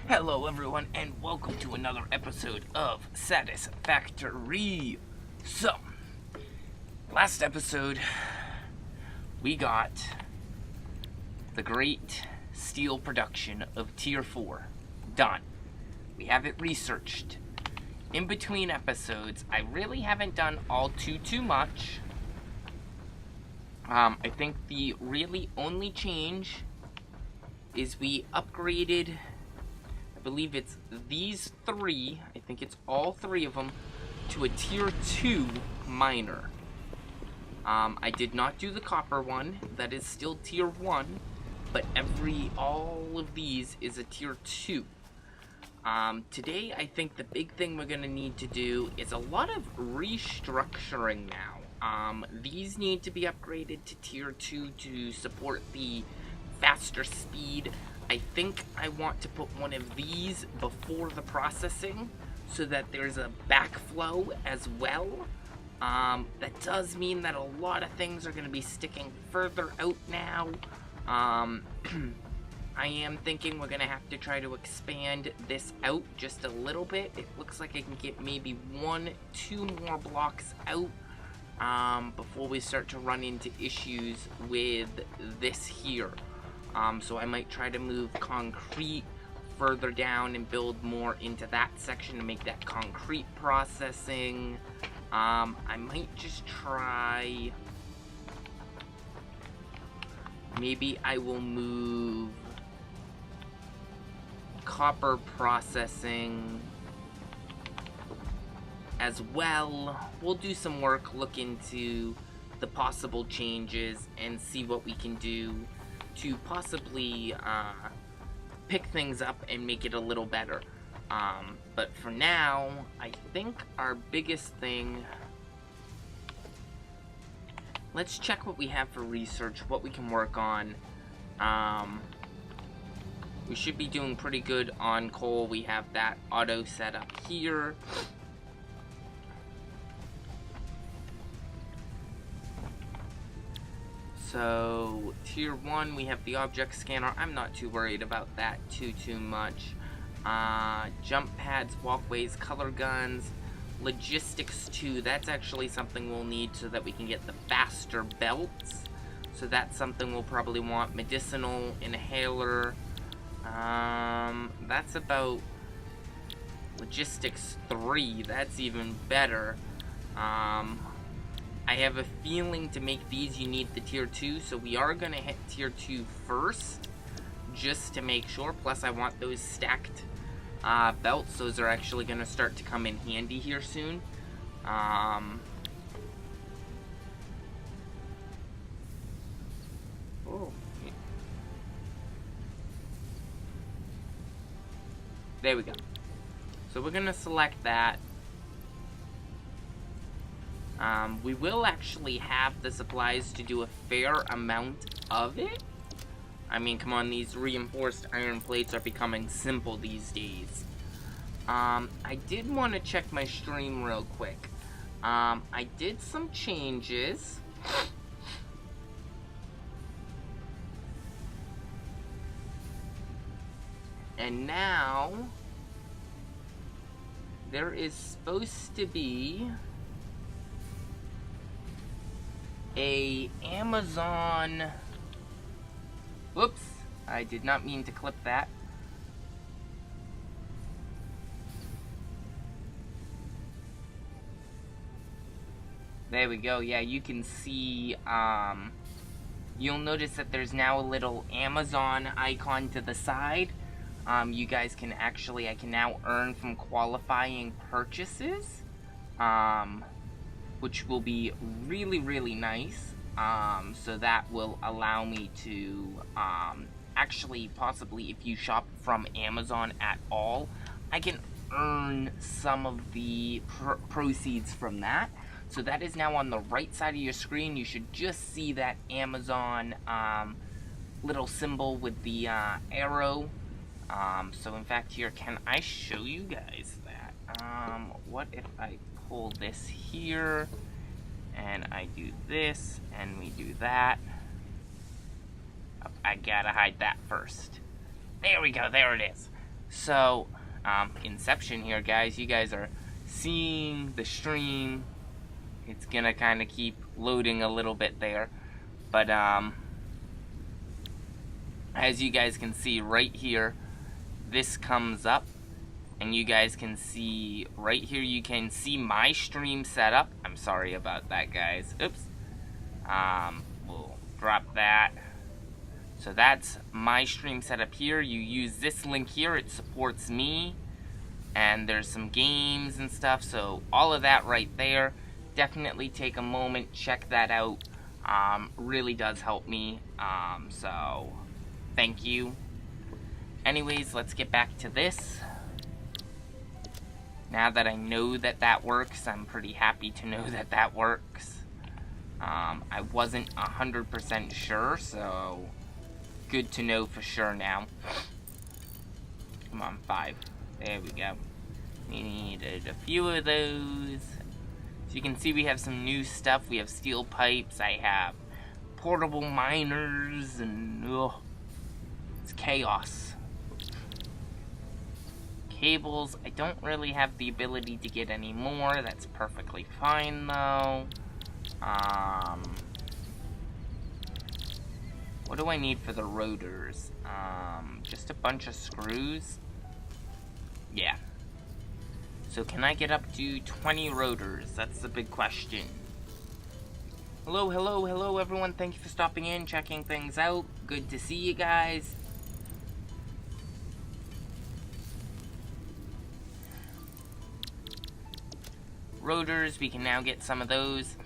Hello everyone and welcome to another episode of Satisfactory. So, last episode we got the great steel production of Tier 4 done. We have it researched. In between episodes, I really haven't done all too much. I think the really only change is we upgraded, I believe it's these three, I think it's all three of them, to a Tier 2 miner. I did not do the copper one, that is still Tier 1, but all of these is a Tier 2. Today, I think the big thing we're going to need to do is a lot of restructuring now. These need to be upgraded to Tier 2 to support the faster speed. I think I want to put one of these before the processing so that there's a backflow as well. That does mean that a lot of things are going to be sticking further out now. I am thinking we're going to have to try to expand this out just a little bit. It looks like I can get maybe 1-2 more blocks out before we start to run into issues with this here. So I might try to move concrete further down and build more into that section to make that concrete processing. I might just try... Maybe I will move copper processing as well. We'll do some work, look into the possible changes, and see what we can do to possibly pick things up and make it a little better. But for now, I think our biggest thing... Let's check what we have for research, what we can work on. We should be doing pretty good on coal. We have that auto set up here. So, Tier 1, we have the object scanner. I'm not too worried about that too much. Jump pads, walkways, color guns, logistics 2. That's actually something we'll need so that we can get the faster belts. So that's something we'll probably want. Medicinal, inhaler. That's about logistics 3. That's even better. I have a feeling to make these you need the Tier 2, so we are going to hit Tier 2 first, just to make sure. Plus I want those stacked belts. Those are actually going to start to come in handy here soon. There we go. So we're going to select that. We will actually have the supplies to do a fair amount of it. I mean, come on, these reinforced iron plates are becoming simple these days. I did want to check my stream real quick. I did some changes. And now, there is supposed to be a Amazon... Whoops, I did not mean to clip that. There we go. Yeah, you can see, you'll notice that there's now a little Amazon icon to the side. You guys can actually, I can now earn from qualifying purchases, which will be really nice. So that will allow me to, actually, possibly, if you shop from Amazon at all, I can earn some of the proceeds from that. So that is now on the right side of your screen. You should just see that Amazon, little symbol with the, arrow. So in fact here, can I show you guys that? What if I pull this here, and I do this, and we do that? Oh, I gotta hide that first. There we go, there it is. So, Inception here, guys. You guys are seeing the stream. It's gonna kind of keep loading a little bit there. But, as you guys can see right here, this comes up. And you guys can see right here, you can see my stream setup. I'm sorry about that, guys. Oops. We'll drop that. So that's my stream setup here. You use this link here. It supports me. And there's some games and stuff. So all of that right there. Definitely take a moment. Check that out. Really does help me. So thank you. Anyways, let's get back to this. Now that I know that that works, I'm pretty happy to know that that works. I wasn't 100% sure, so good to know for sure now. Come on, 5. There we go. We needed a few of those. So you can see we have some new stuff. We have steel pipes. I have portable miners, and it's chaos. Cables, I don't really have the ability to get any more. That's perfectly fine, though. What do I need for the rotors? Just a bunch of screws? Yeah. So can I get up to 20 rotors? That's the big question. Hello, hello, hello, everyone. Thank you for stopping in, checking things out. Good to see you guys. Rotors, we can now get some of those.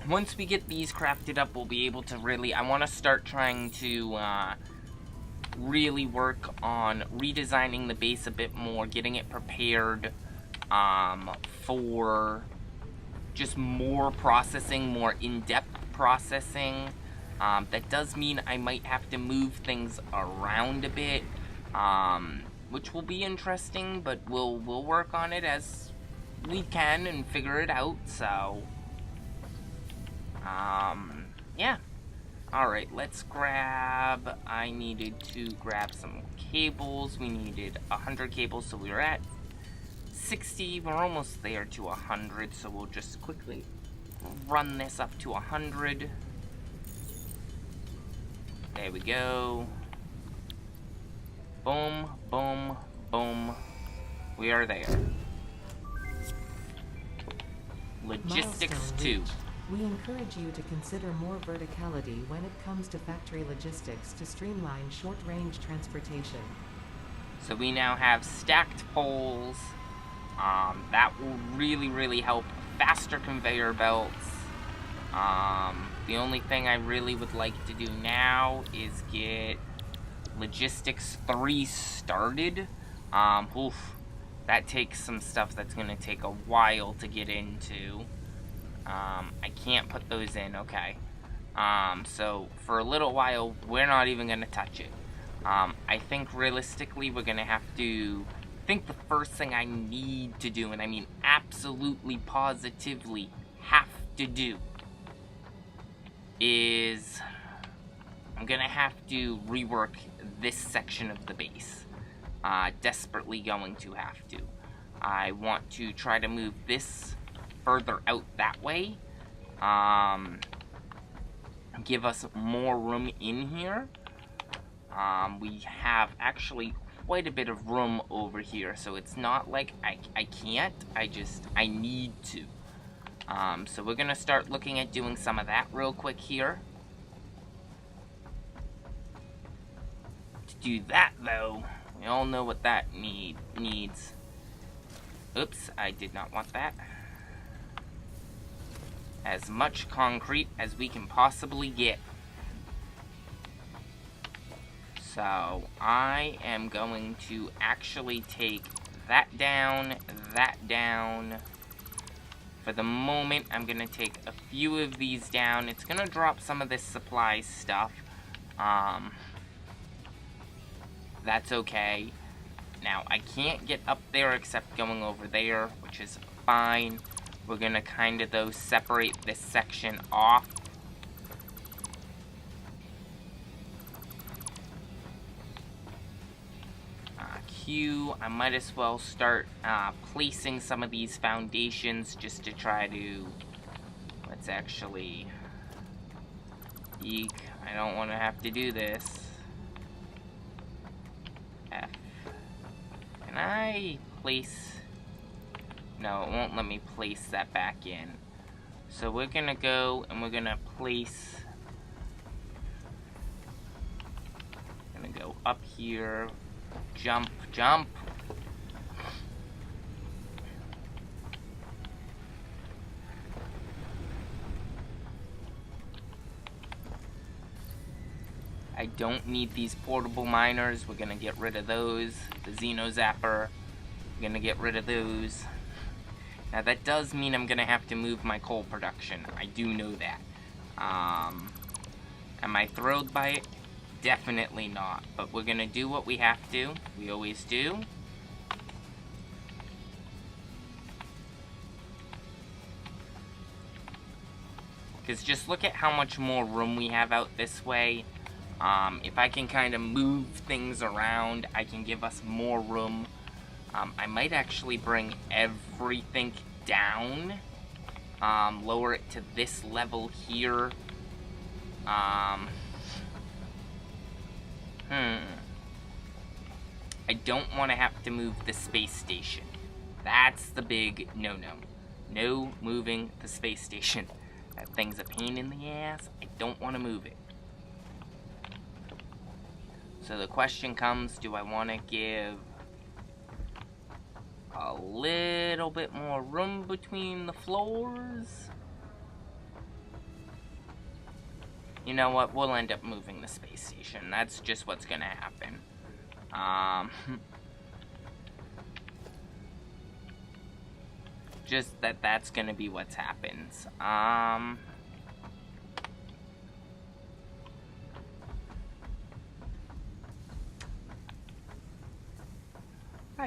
Once we get these crafted up, we'll be able to really, I want to start trying to really work on redesigning the base a bit more, getting it prepared for just more processing, more in-depth processing. That does mean I might have to move things around a bit. Which will be interesting, but we'll work on it as we can and figure it out, so yeah. Alright, let's grab, I needed to grab some cables. We needed 100 cables, so we were at 60. We're almost there to 100, so we'll just quickly run this up to 100. There we go. Boom, boom, boom. We are there. Logistics 2. We encourage you to consider more verticality when it comes to factory logistics to streamline short-range transportation. So we now have stacked poles. That will really, really help. Faster conveyor belts. The only thing I really would like to do now is get Logistics 3 started. That takes some stuff that's going to take a while to get into. I can't put those in, okay. So for a little while, we're not even going to touch it. I think realistically, we're going to have to, I think the first thing I need to do, and I mean absolutely positively have to do, is I'm going to have to rework this section of the base. Desperately going to have to. I want to try to move this further out that way. Give us more room in here. We have actually quite a bit of room over here, so it's not like I can't, I need to. So we're gonna start looking at doing some of that real quick here. To do that though, we all know what that needs. Oops, I did not want that. As much concrete as we can possibly get. So I am going to actually take that down. For the moment, I'm going to take a few of these down. It's going to drop some of this supply stuff. That's okay. Now, I can't get up there except going over there, which is fine. We're going to kind of, though, separate this section off. Q, I might as well start placing some of these foundations just to try to... Let's actually... Eek, I don't want to have to do this. F. Can I place... No, it won't let me place that back in. So we're gonna go and we're gonna place... Gonna go up here. Jump, jump. I don't need these portable miners. We're gonna get rid of those. The Xeno Zapper. We're gonna get rid of those. Now that does mean I'm gonna have to move my coal production. I do know that. Am I thrilled by it? Definitely not. But we're gonna do what we have to. We always do. Because just look at how much more room we have out this way. If I can kind of move things around, I can give us more room. I might actually bring everything down. Lower it to this level here. I don't want to have to move the space station. That's the big no-no. No moving the space station. That thing's a pain in the ass. I don't want to move it. So the question comes, do I want to give a little bit more room between the floors? You know what? We'll end up moving the space station. That's just what's going to happen. Just that's going to be what happens. I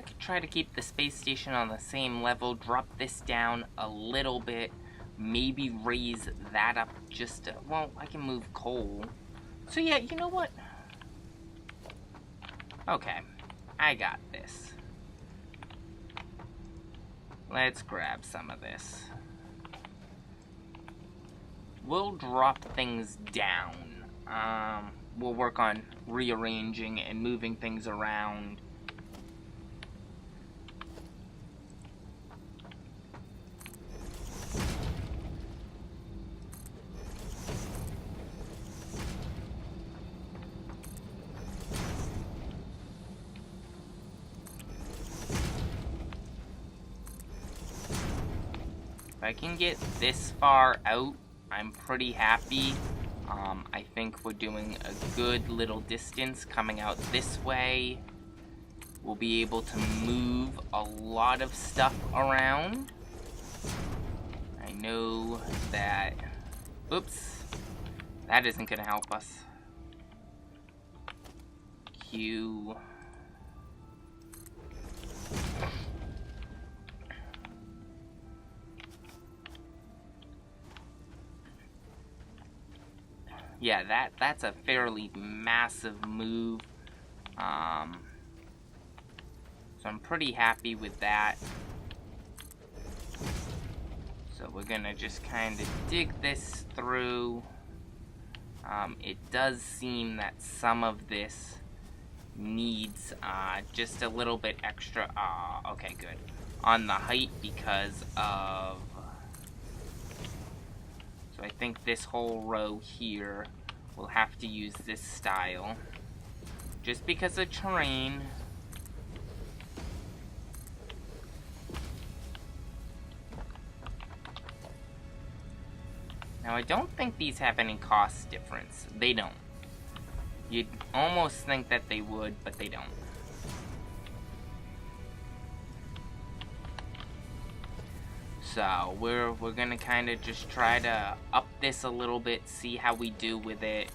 could try to keep the space station on the same level, drop this down a little bit, maybe raise that up just a, well, I can move coal. So yeah, you know what? Okay, I got this. Let's grab some of this. We'll drop things down. We'll work on rearranging and moving things around. If I can get this far out, I'm pretty happy. I think we're doing a good little distance coming out this way. We'll be able to move a lot of stuff around. I know that... Oops. That isn't going to help us. Q... Yeah, that's a fairly massive move. So I'm pretty happy with that. So we're gonna just kind of dig this through. It does seem that some of this needs just a little bit extra. Okay, good. On the height because of... So I think this whole row here will have to use this style. Just because of terrain. Now I don't think these have any cost difference. They don't. You'd almost think that they would, but they don't. So we're gonna kind of just try to up this a little bit, see how we do with it.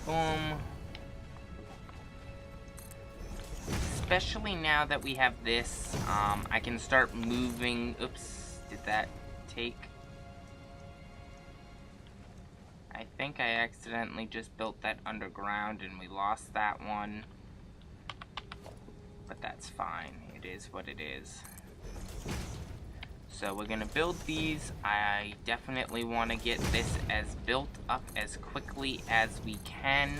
Boom. especially now that we have this, I can start moving. Oops, did that take? I think I accidentally just built that underground and we lost that one. But that's fine. It is what it is. So we're gonna build these. I definitely want to get this as built up as quickly as we can.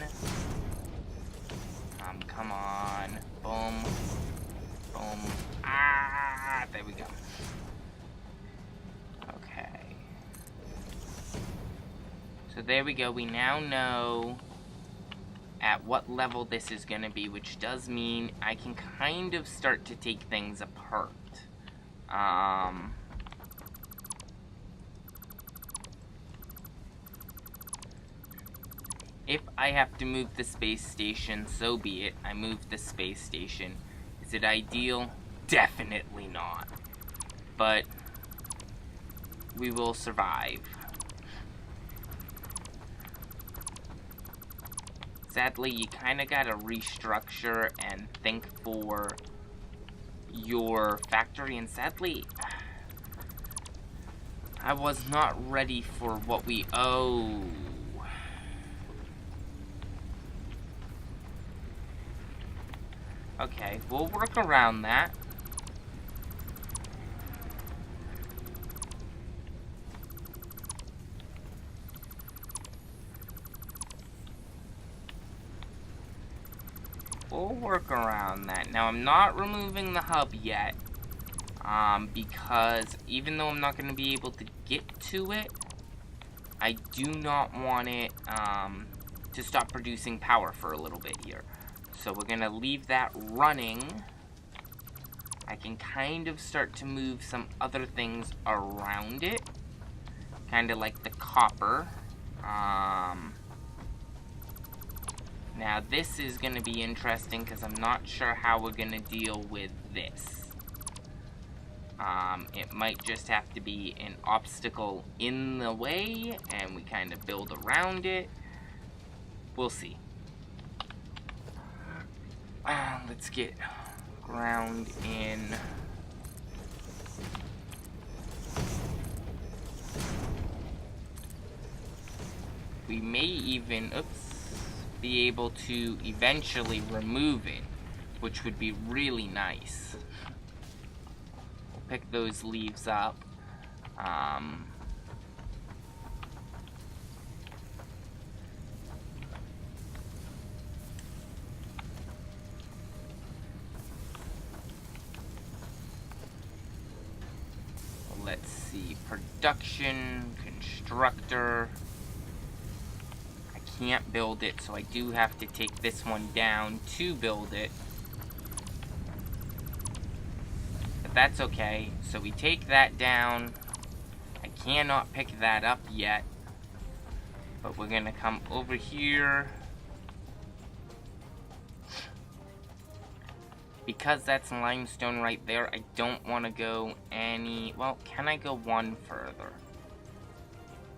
Come on. Boom. Boom. Ah, there we go. Okay. So there we go. We now know at what level this is going to be, which does mean I can kind of start to take things apart. If I have to move the space station, so be it. I move the space station. Is it ideal? Definitely not. But we will survive. Sadly, you kind of gotta restructure and think for your factory, and sadly, I was not ready for what we owe. Okay, we'll work around that. We'll work around that. Now, I'm not removing the hub yet, because even though I'm not going to be able to get to it, I do not want it to stop producing power for a little bit here. So we're going to leave that running. I can kind of start to move some other things around it, kind of like the copper. Now this is going to be interesting because I'm not sure how we're going to deal with this. It might just have to be an obstacle in the way and we kind of build around it. We'll see. Let's get ground in. We may even, be able to eventually remove it, which would be really nice. We'll pick those leaves up. Let's see, production, constructor. I can't build it, so I do have to take this one down to build it. But that's okay. So we take that down. I cannot pick that up yet. But we're gonna come over here. Because that's limestone right there, I don't want to go any... Well, can I go one further?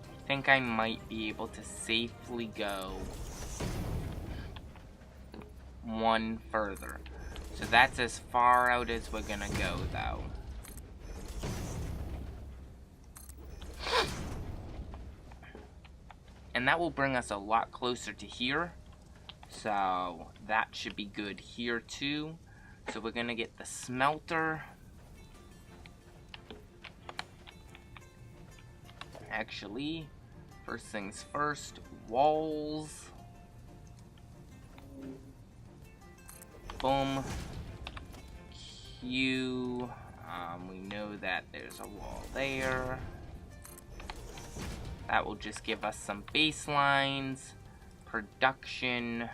I think I might be able to safely go one further. So that's as far out as we're gonna go, though. And that will bring us a lot closer to here. So that should be good here, too. So we're gonna get the smelter. Actually, first things first, walls. Boom. Q. We know that there's a wall there. That will just give us some baselines. Production.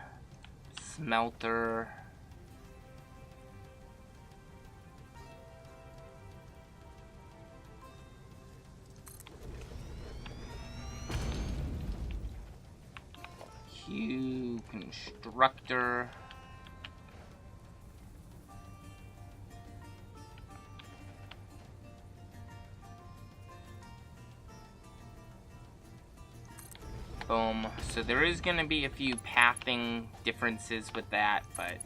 Smelter. Q, constructor. Boom. So there is going to be a few pathing differences with that, but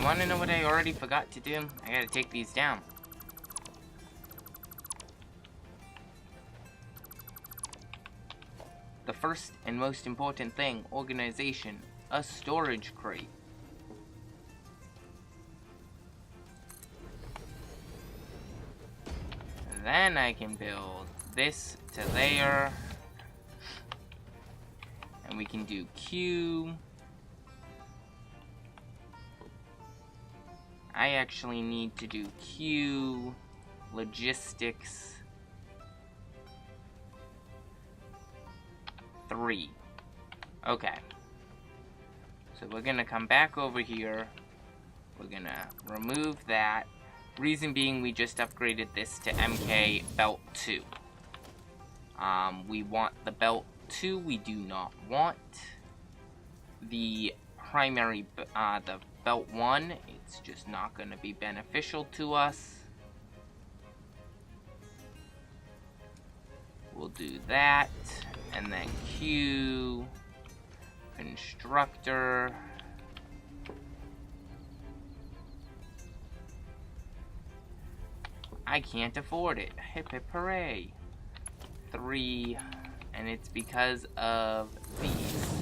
want to know what I already forgot to do? I gotta take these down. The first and most important thing, organization, a storage crate. Then I can build this to there. And we can do Q. I actually need to do Q, logistics, 3. Okay. So we're gonna come back over here. We're gonna remove that. Reason being, we just upgraded this to MK Belt 2. We want the Belt 2. We do not want the primary, the Belt 1. It's just not going to be beneficial to us. We'll do that. And then Q, constructor. I can't afford it. Hip hip hooray. 3, and it's because of these.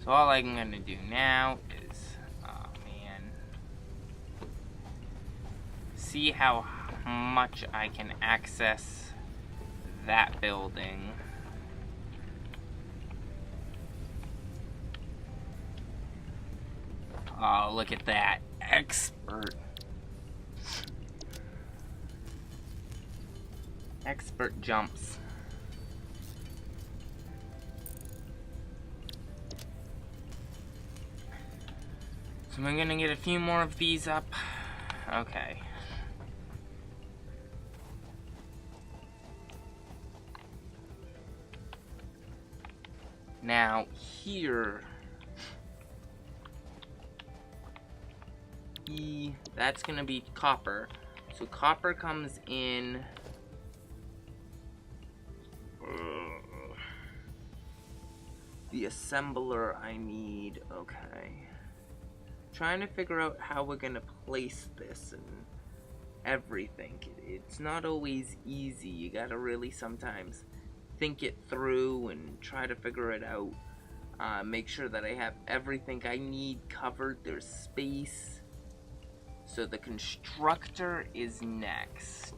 So all I'm gonna do now is, oh man, see how much I can access that building. Oh, look at that. Expert. Expert jumps. So we're gonna get a few more of these up. Okay. Now, here... that's gonna be copper. So copper comes in... the assembler I need. Okay. Trying to figure out how we're gonna place this and everything. It's not always easy. You gotta really sometimes think it through and try to figure it out. Make sure that I have everything I need covered. There's space. So the constructor is next.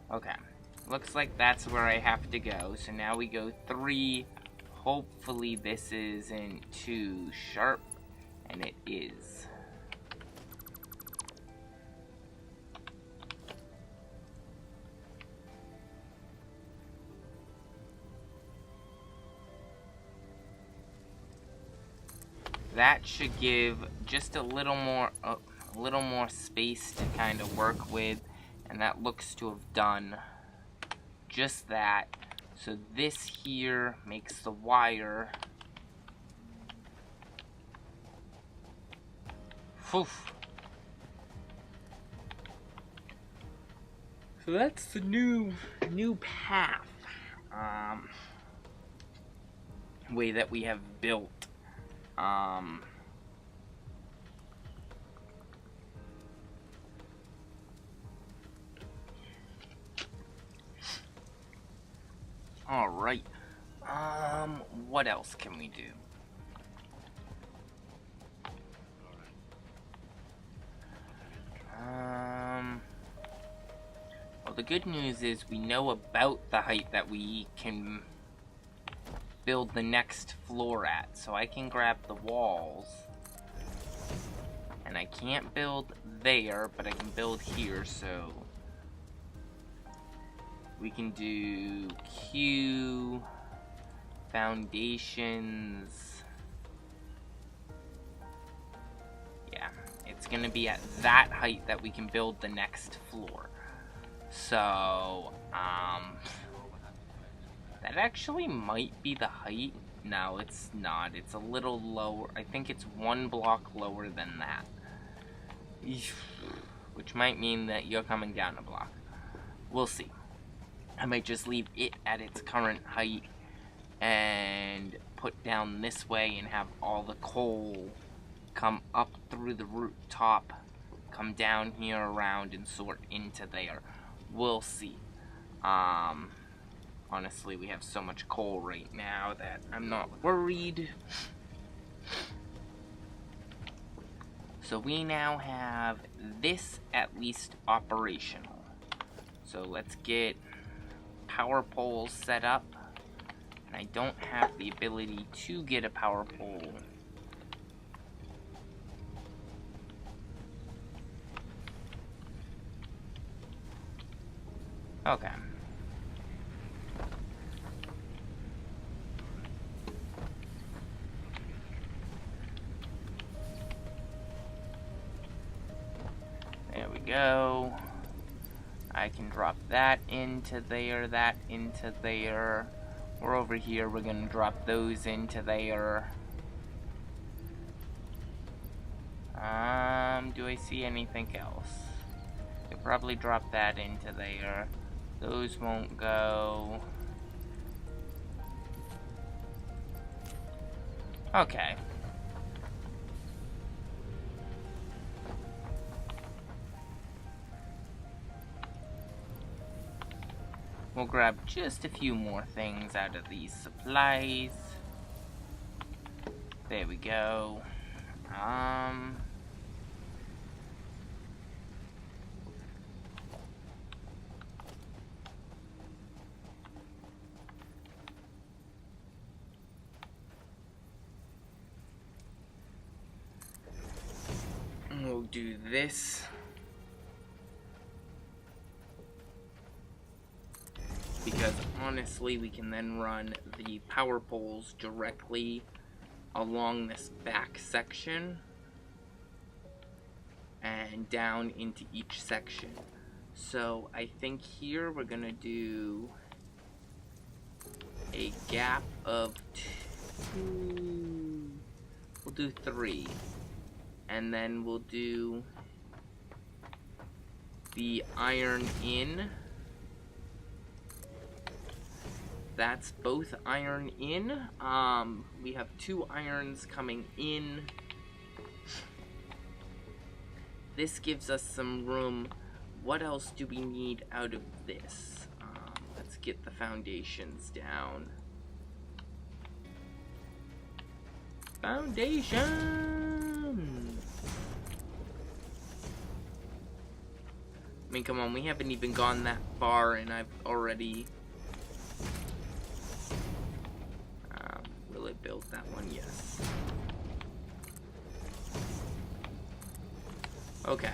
Okay, looks like that's where I have to go. So now we go 3. Hopefully this isn't too sharp, and it is. That should give just a little more space to kind of work with, and that looks to have done just that. So this here makes the wire. Whew. So that's the new path way that we have built. All right. What else can we do? Well, the good news is we know about the height that we can build the next floor at, so I can grab the walls. And I can't build there, but I can build here, so we can do Q, foundations. Yeah, it's gonna be at that height that we can build the next floor. So, that actually might be the height. No, it's not. It's a little lower. I think it's 1 block lower than that. Which might mean that you're coming down a block. We'll see. I might just leave it at its current height and put down this way and have all the coal come up through the rooftop, come down here around and sort into there. We'll see. Honestly, we have so much coal right now that I'm not worried. So we now have this at least operational. So let's get power poles set up. And I don't have the ability to get a power pole. Okay. There we go. I can drop that into there, that into there. We're over here, we're gonna drop those into there. Do I see anything else? Could probably drop that into there. Those won't go. Okay. We'll grab just a few more things out of these supplies. There we go. We'll do this. Because honestly, we can then run the power poles directly along this back section and down into each section. So I think here we're gonna do a gap of 2. We'll do 3. And then we'll do the iron in. That's both iron in. We have 2 irons coming in. This gives us some room. What else do we need out of this? Let's get the foundations down. Foundation! I mean, come on, we haven't even gone that far and I've already... will it build that one? Yes. Okay.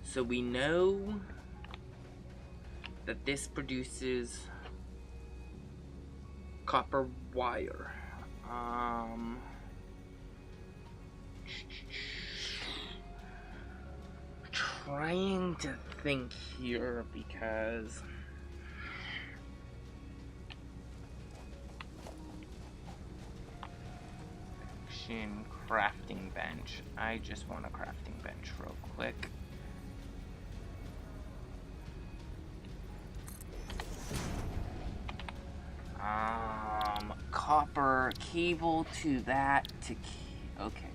So we know that this produces copper wire. Trying to think here because crafting bench. I just want a crafting bench real quick. Copper cable to that to okay.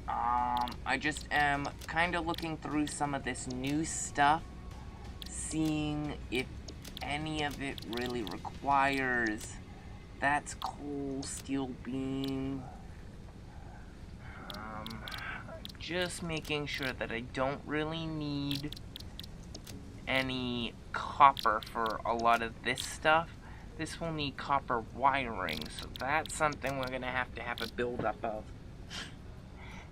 I just am kind of looking through some of this new stuff, seeing if any of it really requires. That's coal, steel beam. Just making sure that I don't really need any copper for a lot of this stuff. This will need copper wiring, so that's something we're gonna have a buildup of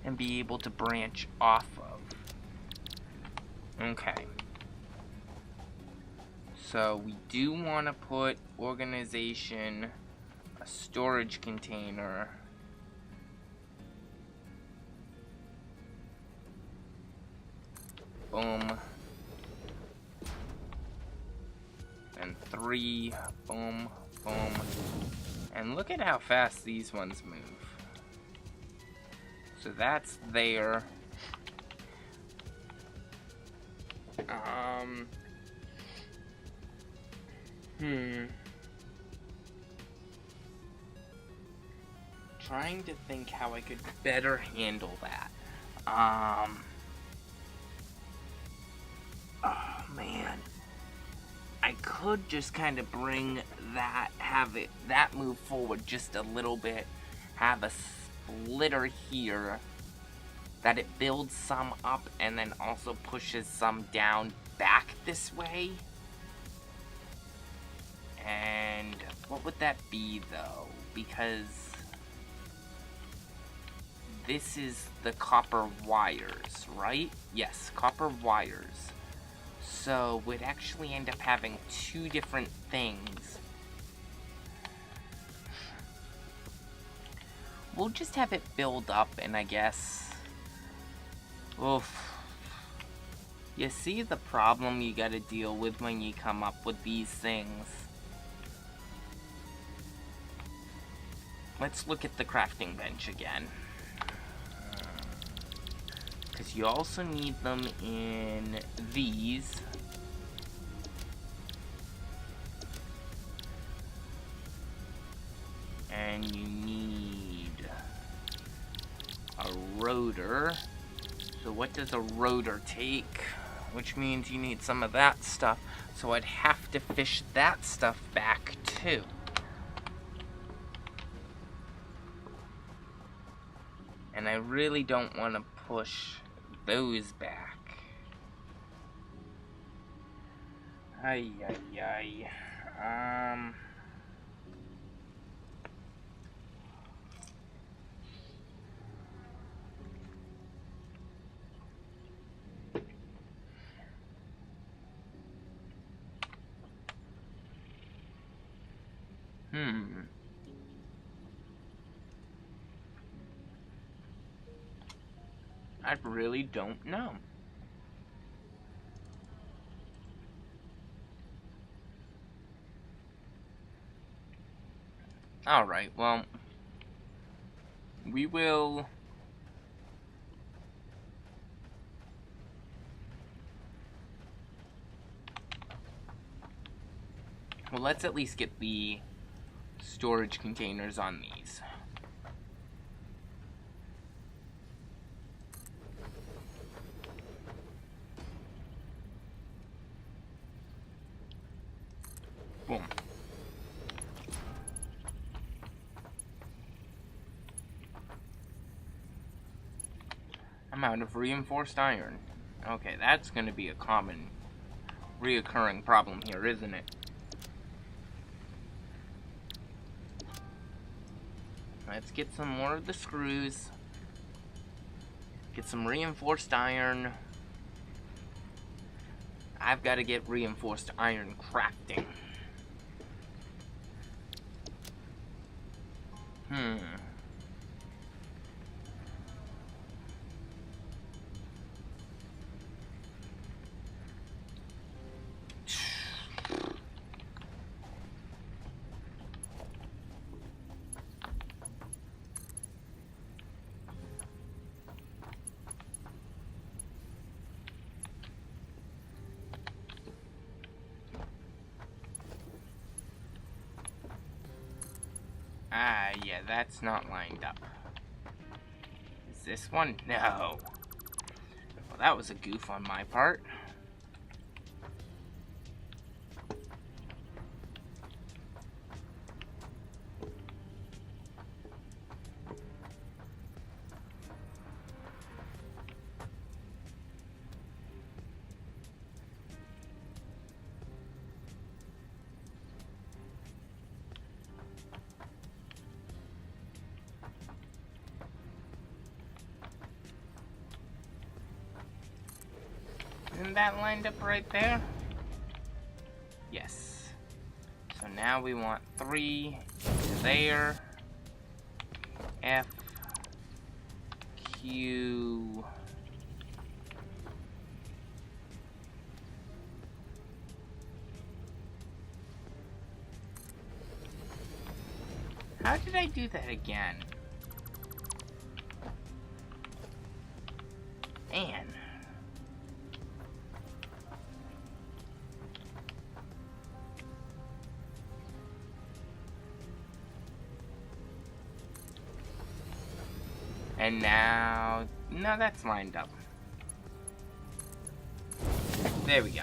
and be able to branch off of. Okay. So we do want to put organization, a storage container. Boom. And 3. Boom, Boom. And look at how fast these ones move. So that's there. Trying to think how I could better handle that. Oh man. I could just kind of bring that, that move forward just a little bit. Have a splitter here that it builds some up and then also pushes some down back this way. And what would that be though? Because this is the copper wires, right? Yes, copper wires. So we'd actually end up having two different things. We'll just have it build up, and I guess... Oof. You see the problem you gotta deal with when you come up with these things. Let's look at the crafting bench again. Because you also need them in these. And you need a rotor. So what does a rotor take? Which means you need some of that stuff. So I'd have to fish that stuff back too. And I really don't want to push those back. Ay, ay, ay. I really don't know. Alright, well, we will... Well, let's at least get the storage containers on these. Boom. I'm out of reinforced iron. Okay, that's going to be a common reoccurring problem here, isn't it? Let's get some more of the screws. Get some reinforced iron. I've got to get reinforced iron crafting. Ah, yeah, that's not lined up. Is this one? No. Well, that was a goof on my part. Isn't that lined up right there? Yes. So now we want 3 there. F, Q, How did I do that again? Man. And now... No, that's lined up. There we go.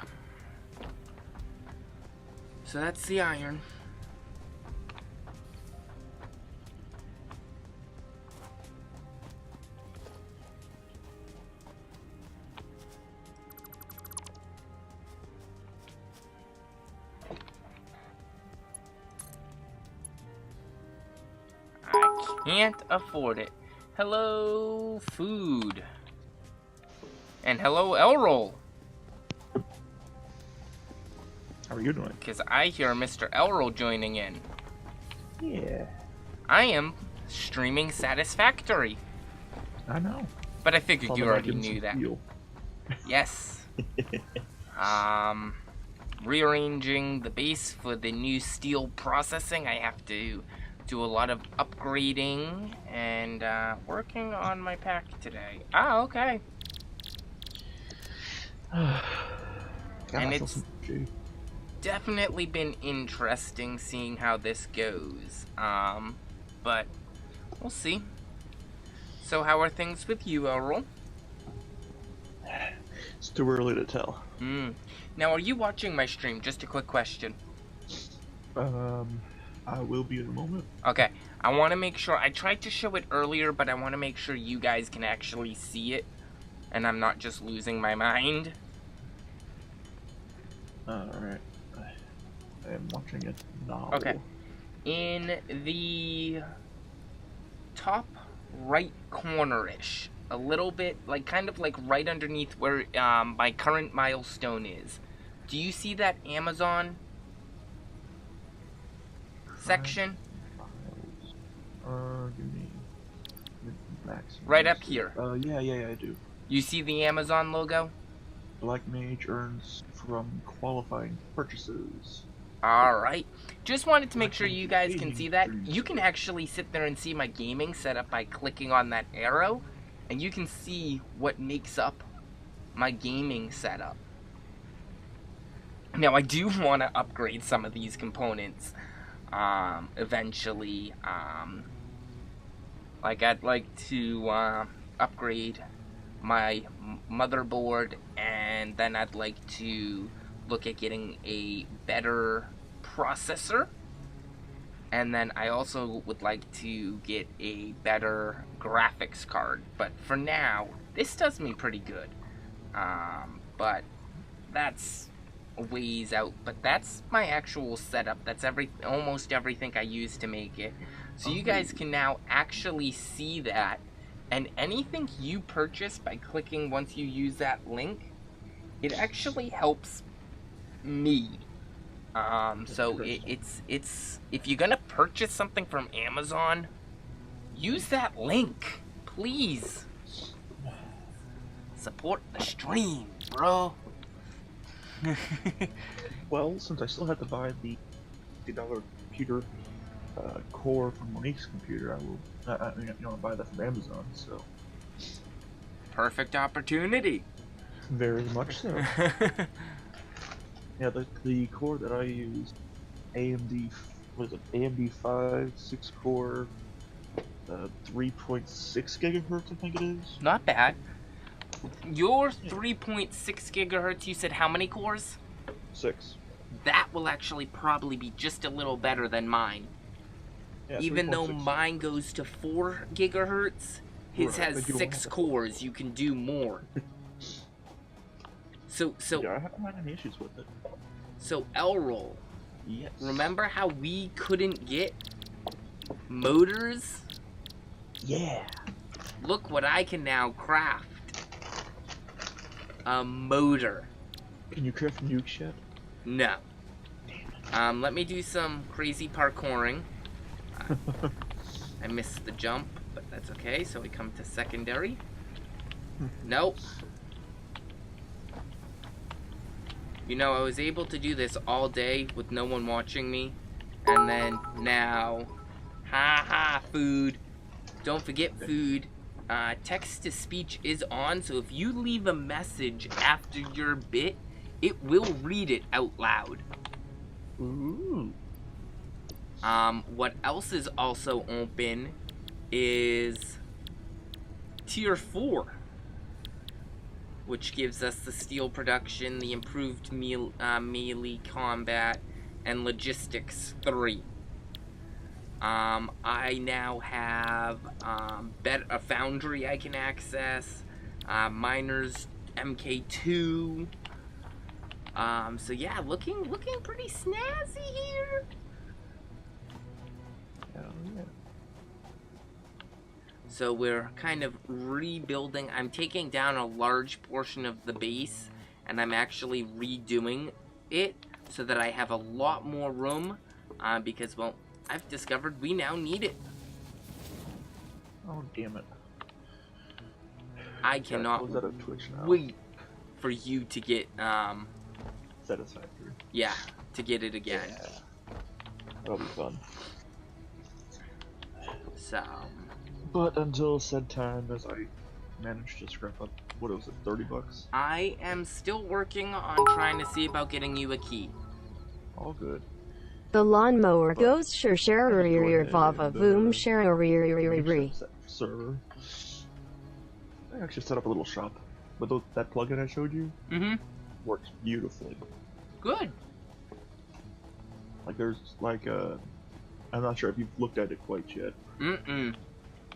So that's the iron. I can't afford it. Hello, food. And hello, Elroll. How are you doing? Because I hear Mr. Elroll joining in. Yeah. I am streaming Satisfactory. I know. But I figured Thought you I might already give him knew some that. fuel. Yes. Rearranging the base for the new steel processing. I have to do a lot of upgrading and working on my pack today. Ah, okay. And it's definitely been interesting seeing how this goes. But we'll see. So how are things with you, Errol? It's too early to tell. Now, are you watching my stream? Just a quick question. I will be in a moment. Okay, I want to make sure, I tried to show it earlier, but I want to make sure you guys can actually see it, and I'm not just losing my mind. Alright. I am watching it now. Okay. In the top right corner-ish, a little bit, like, kind of like right underneath where my current milestone is, do you see that Amazon section? Give me max. Right up here. Yeah, I do. You see the Amazon logo? Black Mage earns from qualifying purchases. Alright. Just wanted to make sure you guys can see that. You can actually sit there and see my gaming setup by clicking on that arrow. And you can see what makes up my gaming setup. Now, I do want to upgrade some of these components. Eventually. Like, I'd like to upgrade my motherboard, and then I'd like to look at getting a better processor, and then I also would like to get a better graphics card. But for now, this does me pretty good. But that's a ways out. But that's my actual setup. That's almost everything I use to make it. So you guys can now actually see that. And anything you purchase by clicking once you use that link, it actually helps me. So it's if you're gonna purchase something from Amazon, use that link, please. Support the stream, bro. Well, since I still have to buy the $50 computer core from Monique's computer, I will. Buy that from Amazon. So. Perfect opportunity. Very much so. Yeah, the core that I use, AMD, what is it? AMD 5 6-core, 3.6 gigahertz, I think it is. Not bad. Your 3.6 gigahertz, you said how many cores? 6. That will actually probably be just a little better than mine. Yeah, even though 3.6. mine goes to 4 gigahertz, his Right, has 6 cores. You can do more. So Yeah, I haven't had any issues with it. So Elroll, Yes. remember how we couldn't get motors? Yeah. Look what I can now craft. A motor. Can you craft nukes yet? No. Let me do some crazy parkouring. I missed the jump, but that's okay. So we come to secondary. Nope. You know, I was able to do this all day with no one watching me. And then now, Ha, food. Don't forget food. Text-to-speech is on, so if you leave a message after your bit, it will read it out loud. Ooh. What else is also open is Tier 4, which gives us the steel production, the improved melee combat, and logistics 3. I now have a foundry I can access, miners MK2. So yeah, looking pretty snazzy here. Hell yeah. So we're kind of rebuilding. I'm taking down a large portion of the base, and I'm actually redoing it so that I have a lot more room, because, well, I've discovered we now need it. Oh, damn it. I cannot close out of Twitch now. wait for you to get, Satisfactory. yeah, to get it again. Yeah. That'll be fun. So, But until said time, as I managed to scrap up, what was it, $30? I am still working on trying to see about getting you a key. All good. The lawnmower goes sure vava voom Server. share. I actually set up a little shop. But that plugin I showed you Mm-hmm. works beautifully. Good. Like there's like I'm not sure if you've looked at it quite yet. Mm-mm.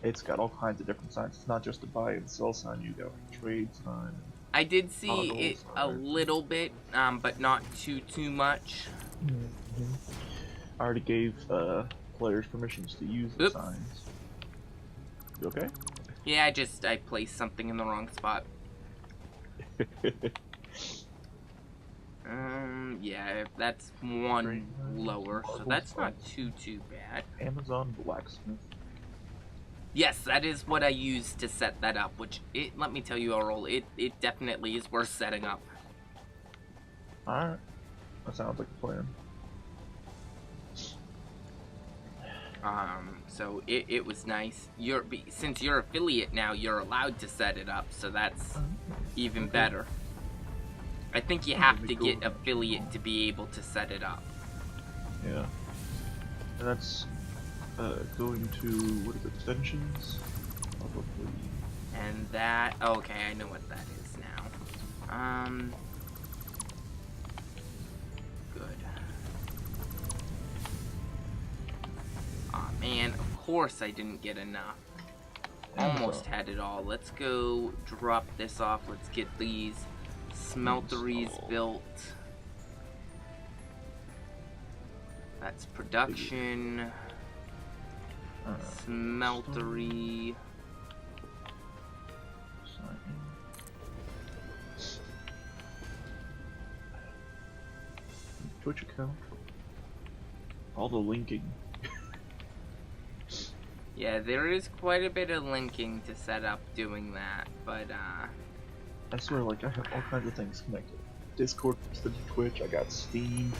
It's got all kinds of different signs. It's not just a buy and sell sign. You got like a trade sign. I did see Toggles, it a right. little bit, but not too much. I already gave players permissions to use the Oops. signs. You okay? Yeah, I placed something in the wrong spot. Yeah, that's one lower, so that's not too bad. Amazon blacksmith. Yes, that is what I used to set that up, which, let me tell you, Earl, it definitely is worth setting up. Alright. That sounds like a plan. So it was nice. Since you're affiliate now, you're allowed to set it up, so that's even better. I think you have to get affiliate to be able to set it up. Yeah. And that's going to, what is it, extensions? Probably. And that, okay, I know what that is now. Good. Aw, man, of course I didn't get enough. Almost had it all. Let's go drop this off. Let's get these smelteries built. That's production. Smeltery. Twitch account. All the linking. Yeah, there is quite a bit of linking to set up doing that, but I swear, like, I have all kinds of things connected. Discord to Twitch, I got Steam,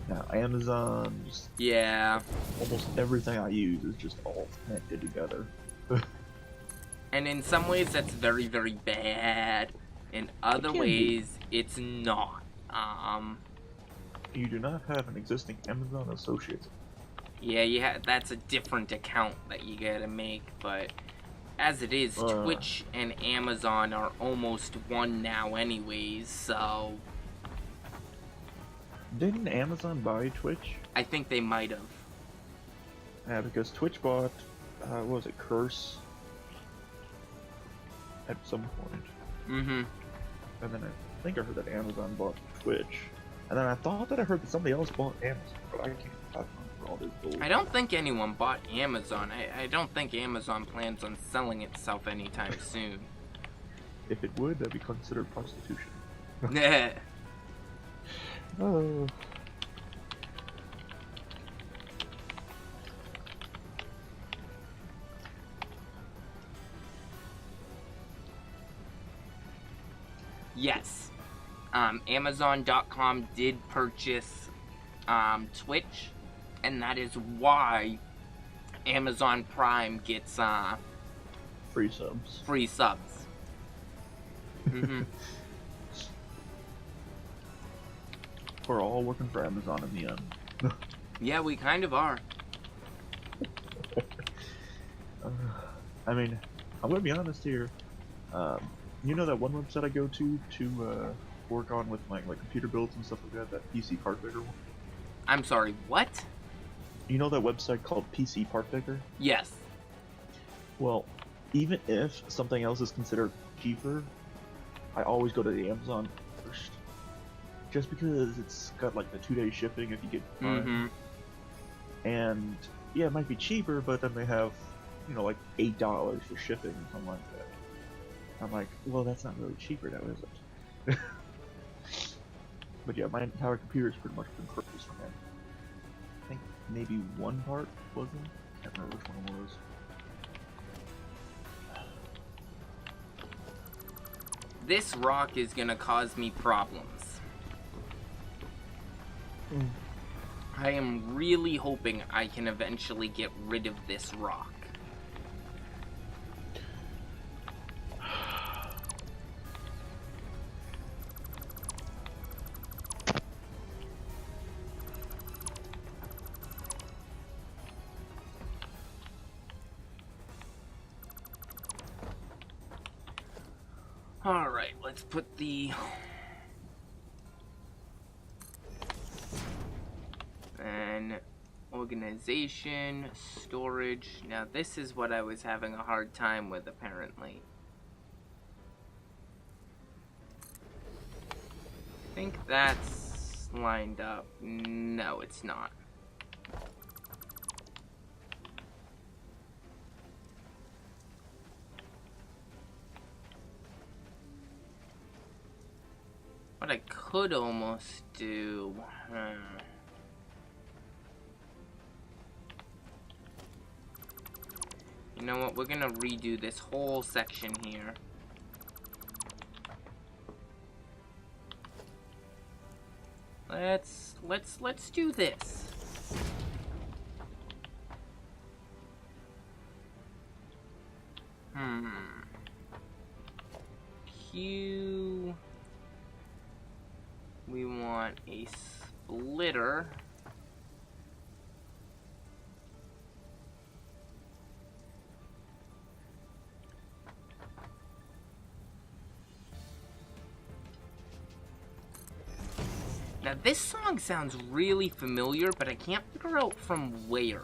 now Amazon, just yeah. almost everything I use is just all connected together. And in some ways that's very, very bad. In other ways, it's not. You do not have an existing Amazon Associates. Yeah, that's a different account that you gotta make, but as it is, Twitch and Amazon are almost one now anyways, so... Didn't Amazon buy Twitch? I think they might have. Yeah, because Twitch bought, what was it, Curse? At some point. Mm-hmm. And then I think I heard that Amazon bought Twitch. And then I thought that I heard that somebody else bought Amazon, but I can't talk for all this bull. I don't think anyone bought Amazon. I don't think Amazon plans on selling itself anytime soon. If it would, that'd be considered prostitution. Nah. Oh. Yes. Amazon.com did purchase Twitch, and that is why Amazon Prime gets Free subs. free subs. Mm-hmm. We're all working for Amazon in the end. Yeah, we kind of are. I mean, I'm gonna be honest here. You know that one website I go to work on with my computer builds and stuff like that, that PC Part Picker one? I'm sorry, what? You know that website called PC Part Picker? Yes. Well, even if something else is considered cheaper, I always go to the Amazon first. Just because it's got like the 2-day shipping if you get Prime. Mm-hmm. And yeah, it might be cheaper, but then they have, you know, like $8 for shipping or something like that. I'm like, well, that's not really cheaper now, is it? But yeah, my entire computer's pretty much been purchased from them. I think maybe one part wasn't. I can't remember which one it was. This rock is gonna cause me problems. I am really hoping I can eventually get rid of this rock. Alright, let's put the... and organization, storage. Now this is what I was having a hard time with, apparently. I think that's lined up. No, it's not. What I could almost do... You know what? We're gonna redo this whole section here. Let's do this. Q. We want a splitter. Now this song sounds really familiar, but I can't figure out from where.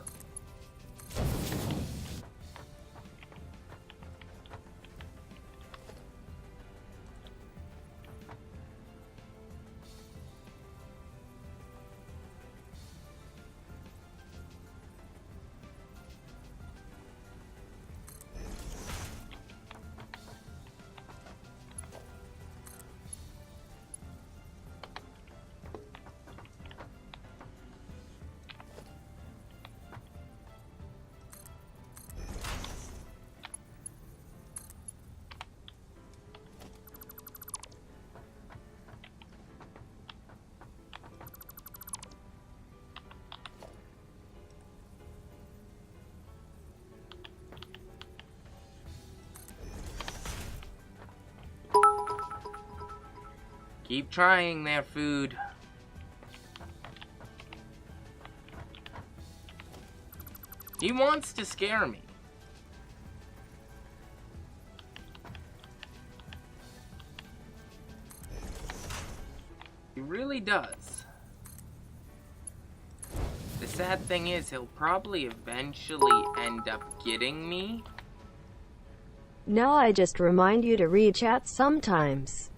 Keep trying there, food. He wants to scare me. He really does. The sad thing is, he'll probably eventually end up getting me. Now I just remind you to read chat sometimes.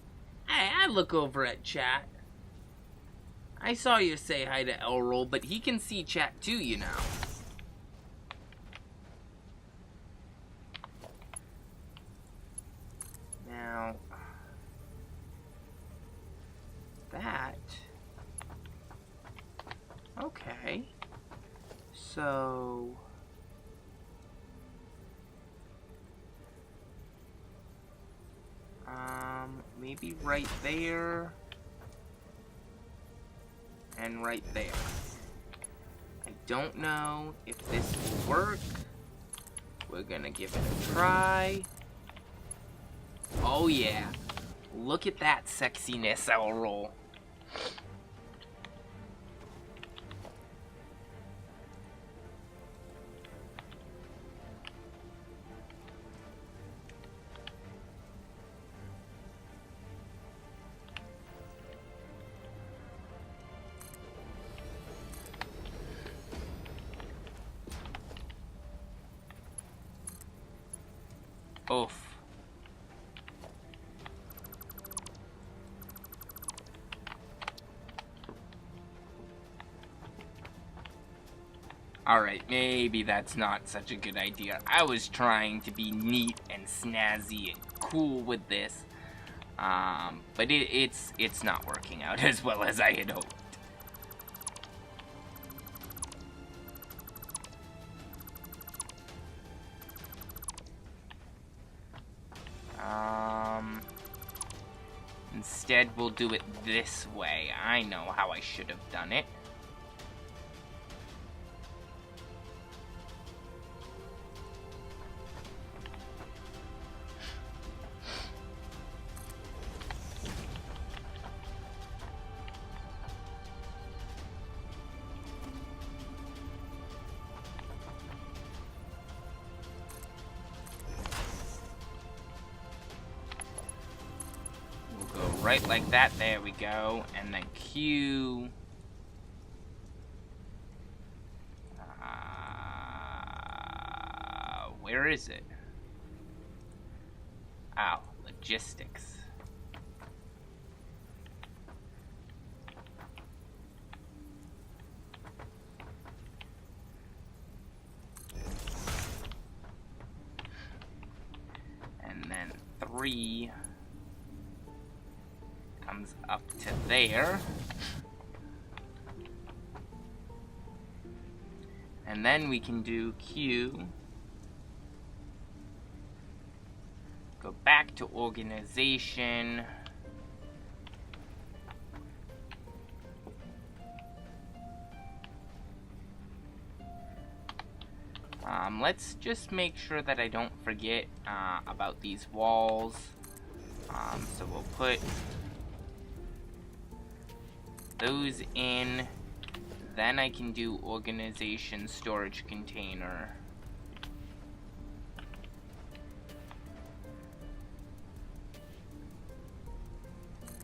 I look over at chat. I saw you say hi to Elroll, but he can see chat too, you know. Now, that... Okay. So... maybe right there. And right there. I don't know if this will work. We're gonna give it a try. Oh yeah. Look at that sexiness, I'll roll. Oof. Alright, maybe that's not such a good idea. I was trying to be neat and snazzy and cool with this. But it's not working out as well as I had hoped. Instead, we'll do it this way. I know how I should have done it. Right like that, there we go, and then Q. Where is it? Oh, logistics. And then 3 comes up to there. And then we can do Q. Go back to organization. Let's just make sure that I don't forget about these walls. So we'll put those in, then I can do organization storage container.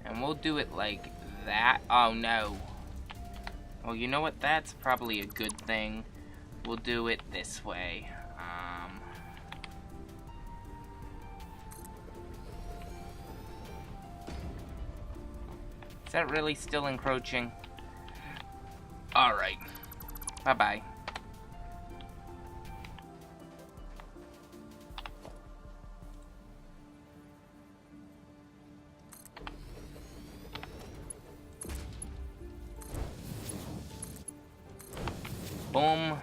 And we'll do it like that. Oh no. Well, you know what? That's probably a good thing. We'll do it this way. Is that really still encroaching? Alright. Bye-bye. Boom.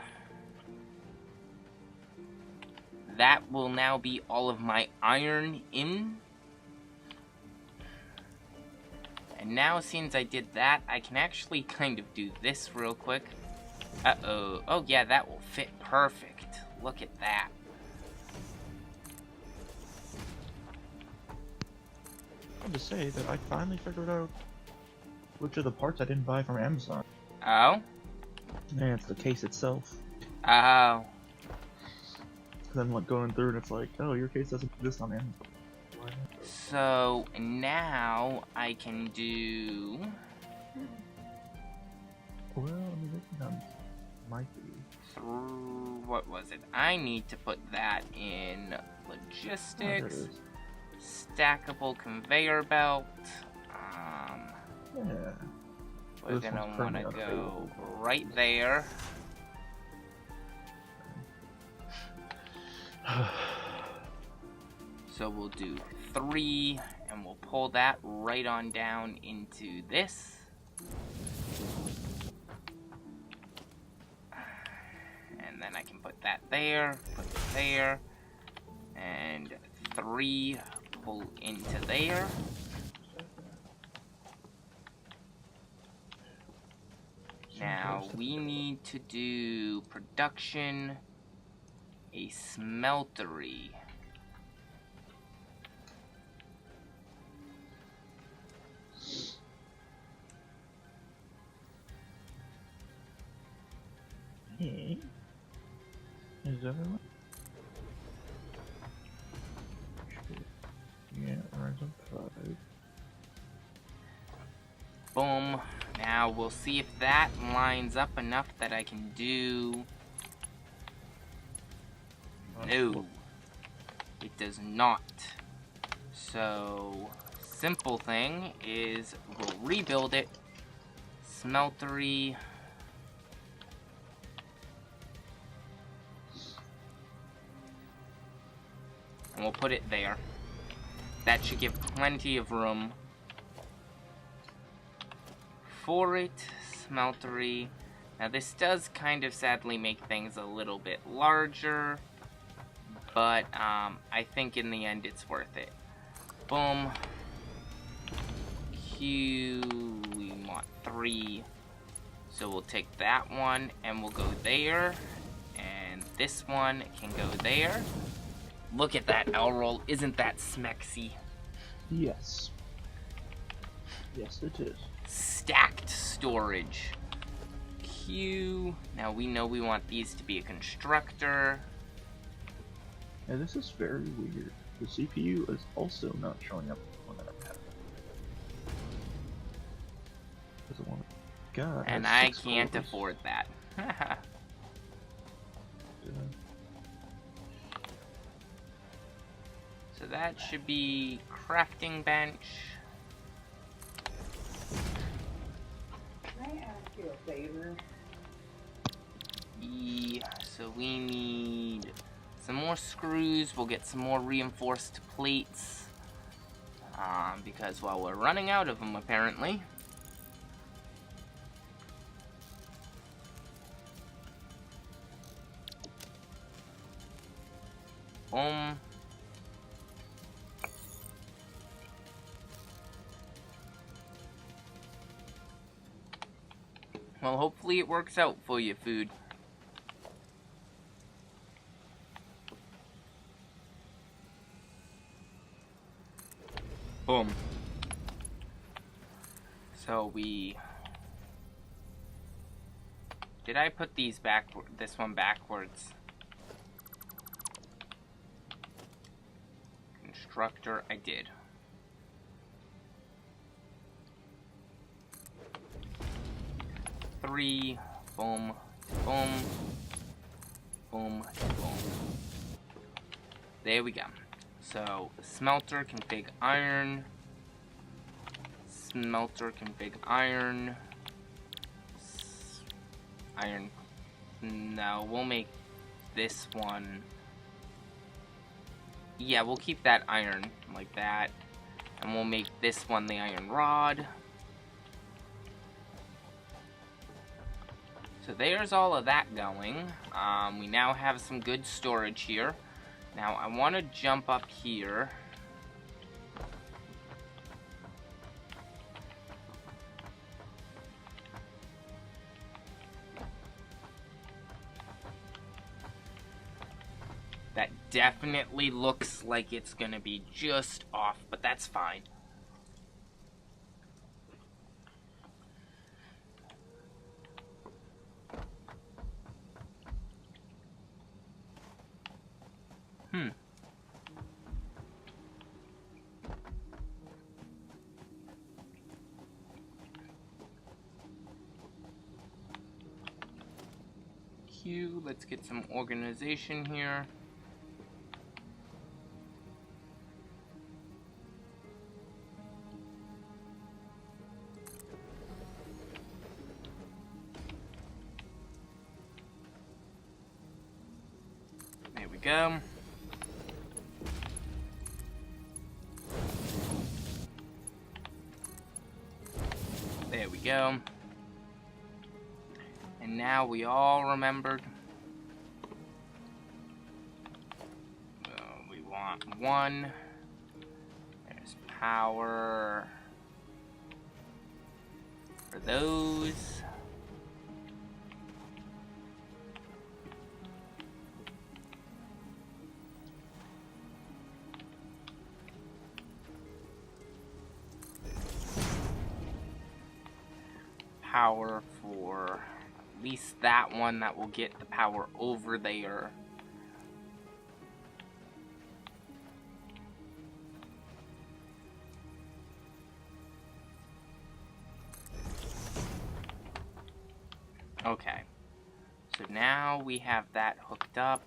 That will now be all of my iron in. And now, since I did that, I can actually kind of do this real quick. Uh-oh. Oh, yeah, that will fit perfect. Look at that. I'll just say that I finally figured out which of the parts I didn't buy from Amazon. Oh? And it's the case itself. Oh. Then I'm like going through and it's like, oh, your case doesn't exist on Amazon. So now I can do. Well, I mean, this one might be. What was it? I need to put that in logistics. Stackable conveyor belt. Yeah. We're gonna want to go right there. So we'll do 3, and we'll pull that right on down into this. And then I can put that there, put it there, and 3 pull into there. Now, we need to do production, a smeltery. Hey, is everyone? Yeah, Horizon 5. Boom. Now we'll see if that lines up enough that I can do. No, it does not. So, simple thing is we'll rebuild it. Smeltery. And we'll put it there. That should give plenty of room for it. Smeltery. Now this does kind of sadly make things a little bit larger, but I think in the end it's worth it. Boom. Q, we want 3. So we'll take that one and we'll go there. And this one can go there. Look at that L roll. Isn't that smexy? Yes. Yes, it is. Stacked storage. Q. Now we know we want these to be a constructor. And this is very weird. The CPU is also not showing up on that pad. Because the one God. And has I 6 can't cores. afford that. Yeah. So that should be crafting bench. Can I ask you a favor? So we need some more screws. We'll get some more reinforced plates. Because, well, we're running out of them, apparently. Boom. Well, hopefully it works out for you, food. Boom. So we... Did I put these backward? This one backwards? Constructor, I did. Three, boom, boom, boom, boom. There we go. So, smelter, config iron. Smelter, config iron. Iron. No, we'll make this one. Yeah, we'll keep that iron like that. And we'll make this one the iron rod. So there's all of that going. We now have some good storage here. Now I want to jump up here. That definitely looks like it's gonna be just off, but that's fine. Q, let's get some organization here. There we go. There we go. And now we all remembered. We want 1. There's power for those. power for at least that one. That will get the power over there. Okay, so now we have that hooked up.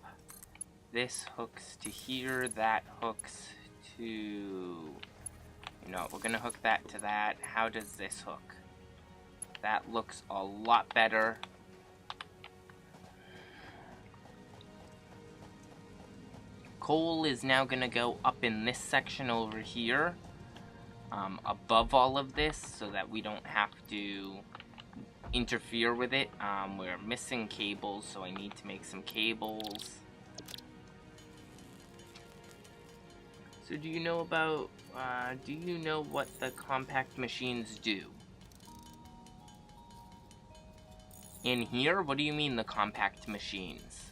This hooks to here, that hooks to... You know, we're gonna hook that to that. How does this hook? That looks a lot better. Coal is now gonna go up in this section over here, above all of this, so that we don't have to interfere with it. We're missing cables, so I need to make some cables. So do you know about, do you know what the compact machines do? In here? What do you mean the compact machines?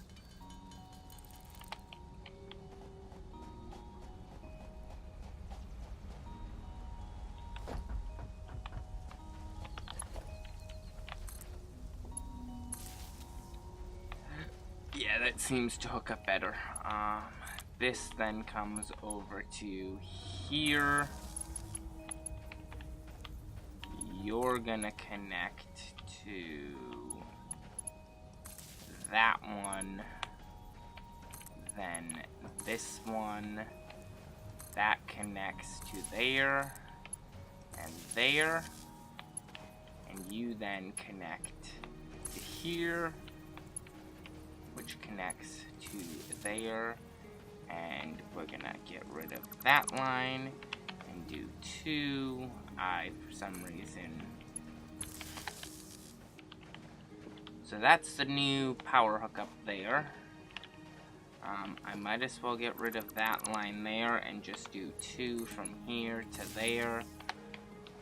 Yeah, that seems to hook up better. This then comes over to here. You're gonna connect to that one. Then this one. That connects to there. And there. And you then connect to here, which connects to there. And we're gonna get rid of that line and do 2. For some reason. So that's the new power hookup there. I might as well get rid of that line there and just do 2 from here to there.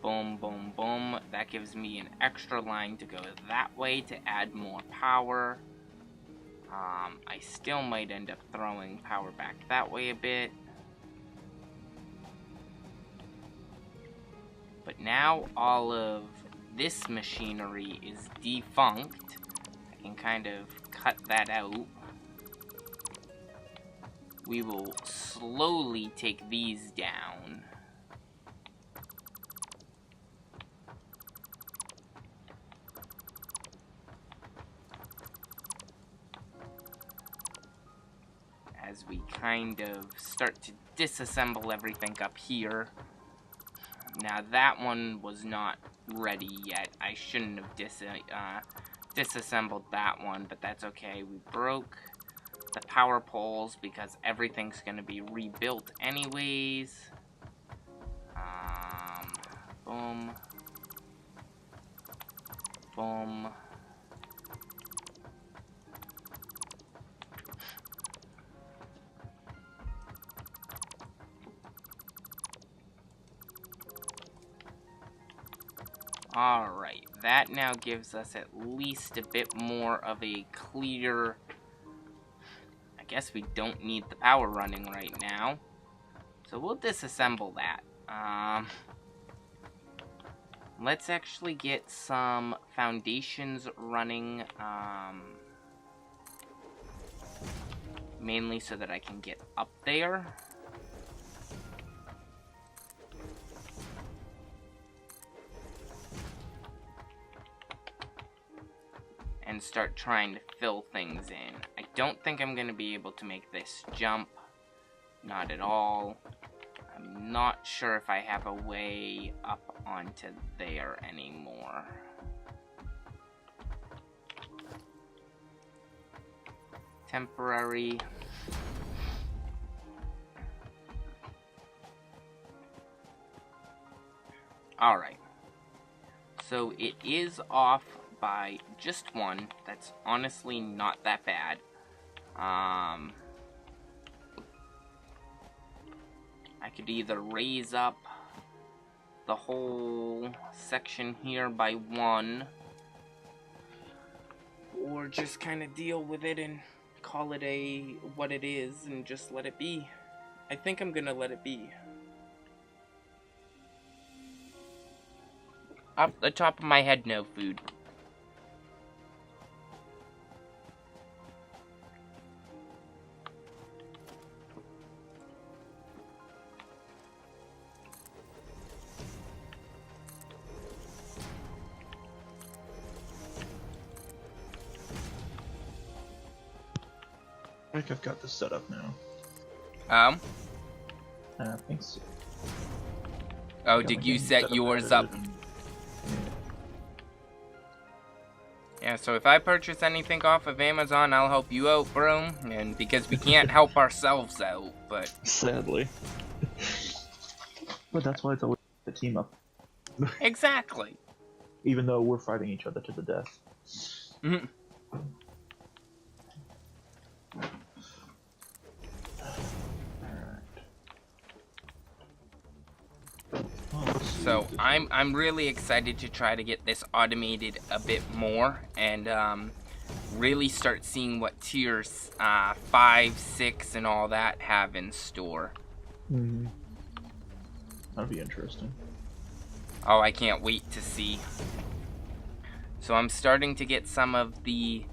Boom, boom, boom. That gives me an extra line to go that way to add more power. I still might end up throwing power back that way a bit. But now all of this machinery is defunct. I can kind of cut that out. We will slowly take these down. As we kind of start to disassemble everything up here. Now that one was not ready yet. I shouldn't have disassembled that one, but that's okay. We broke the power poles because everything's going to be rebuilt anyways. Boom. Boom. Alright, that now gives us at least a bit more of a clear... I guess we don't need the power running right now. So we'll disassemble that. Let's actually get some foundations running. Mainly so that I can get up there. And start trying to fill things in. I don't think I'm going to be able to make this jump. Not at all. I'm not sure if I have a way up onto there anymore. Temporary. Alright. So it is off by just 1. That's honestly not that bad. I could either raise up the whole section here by 1, or just kind of deal with it and call it what it is and just let it be. I think I'm gonna let it be. Off the top of my head, no food. I think I've got this set up now. I think so. Oh, Got did my you game set up, yours edited, up? and- Yeah, so if I purchase anything off of Amazon, I'll help you out, bro. And because we can't help ourselves out, but... Sadly. But that's why it's always a team up. Exactly. Even though we're fighting each other to the death. Mhm. So I'm really excited to try to get this automated a bit more and really start seeing what tiers 5, 6, and all that have in store. Mm-hmm. That'd be interesting. Oh, I can't wait to see. So I'm starting to get some of the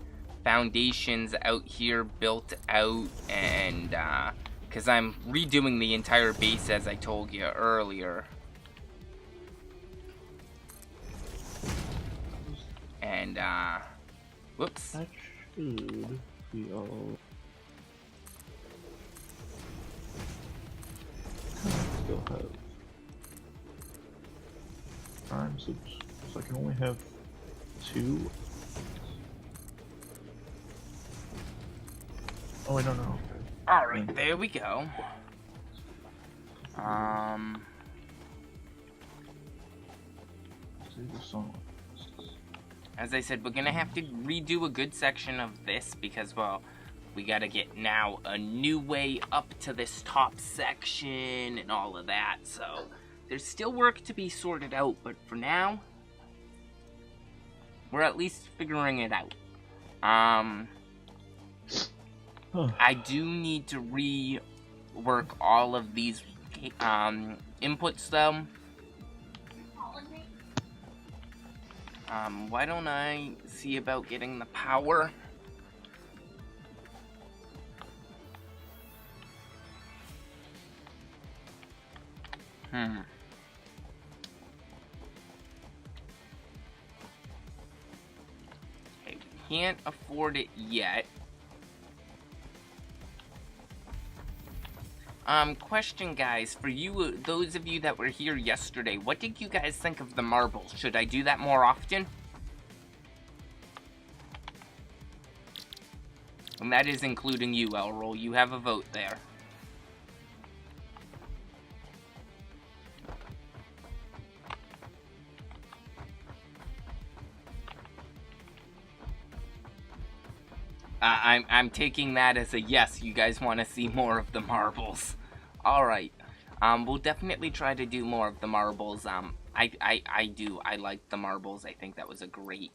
foundations out here built out, and because I'm redoing the entire base as I told you earlier. And whoops. That should be all. Still have time, so I can only have 2. Oh, I don't know. Alright, there we go. Save the song. As I said, we're gonna have to redo a good section of this because, well, we gotta get now a new way up to this top section and all of that, so there's still work to be sorted out, but for now, we're at least figuring it out. I do need to rework all of these inputs though. Why don't I see about getting the power? Okay, we can't afford it yet. Question, guys, for you, those of you that were here yesterday, what did you guys think of the marbles? Should I do that more often? And that is including you, Elroll. You have a vote there. I'm taking that as a yes. You guys want to see more of the marbles. Alright. We'll definitely try to do more of the marbles. I do. I like the marbles. I think that was a great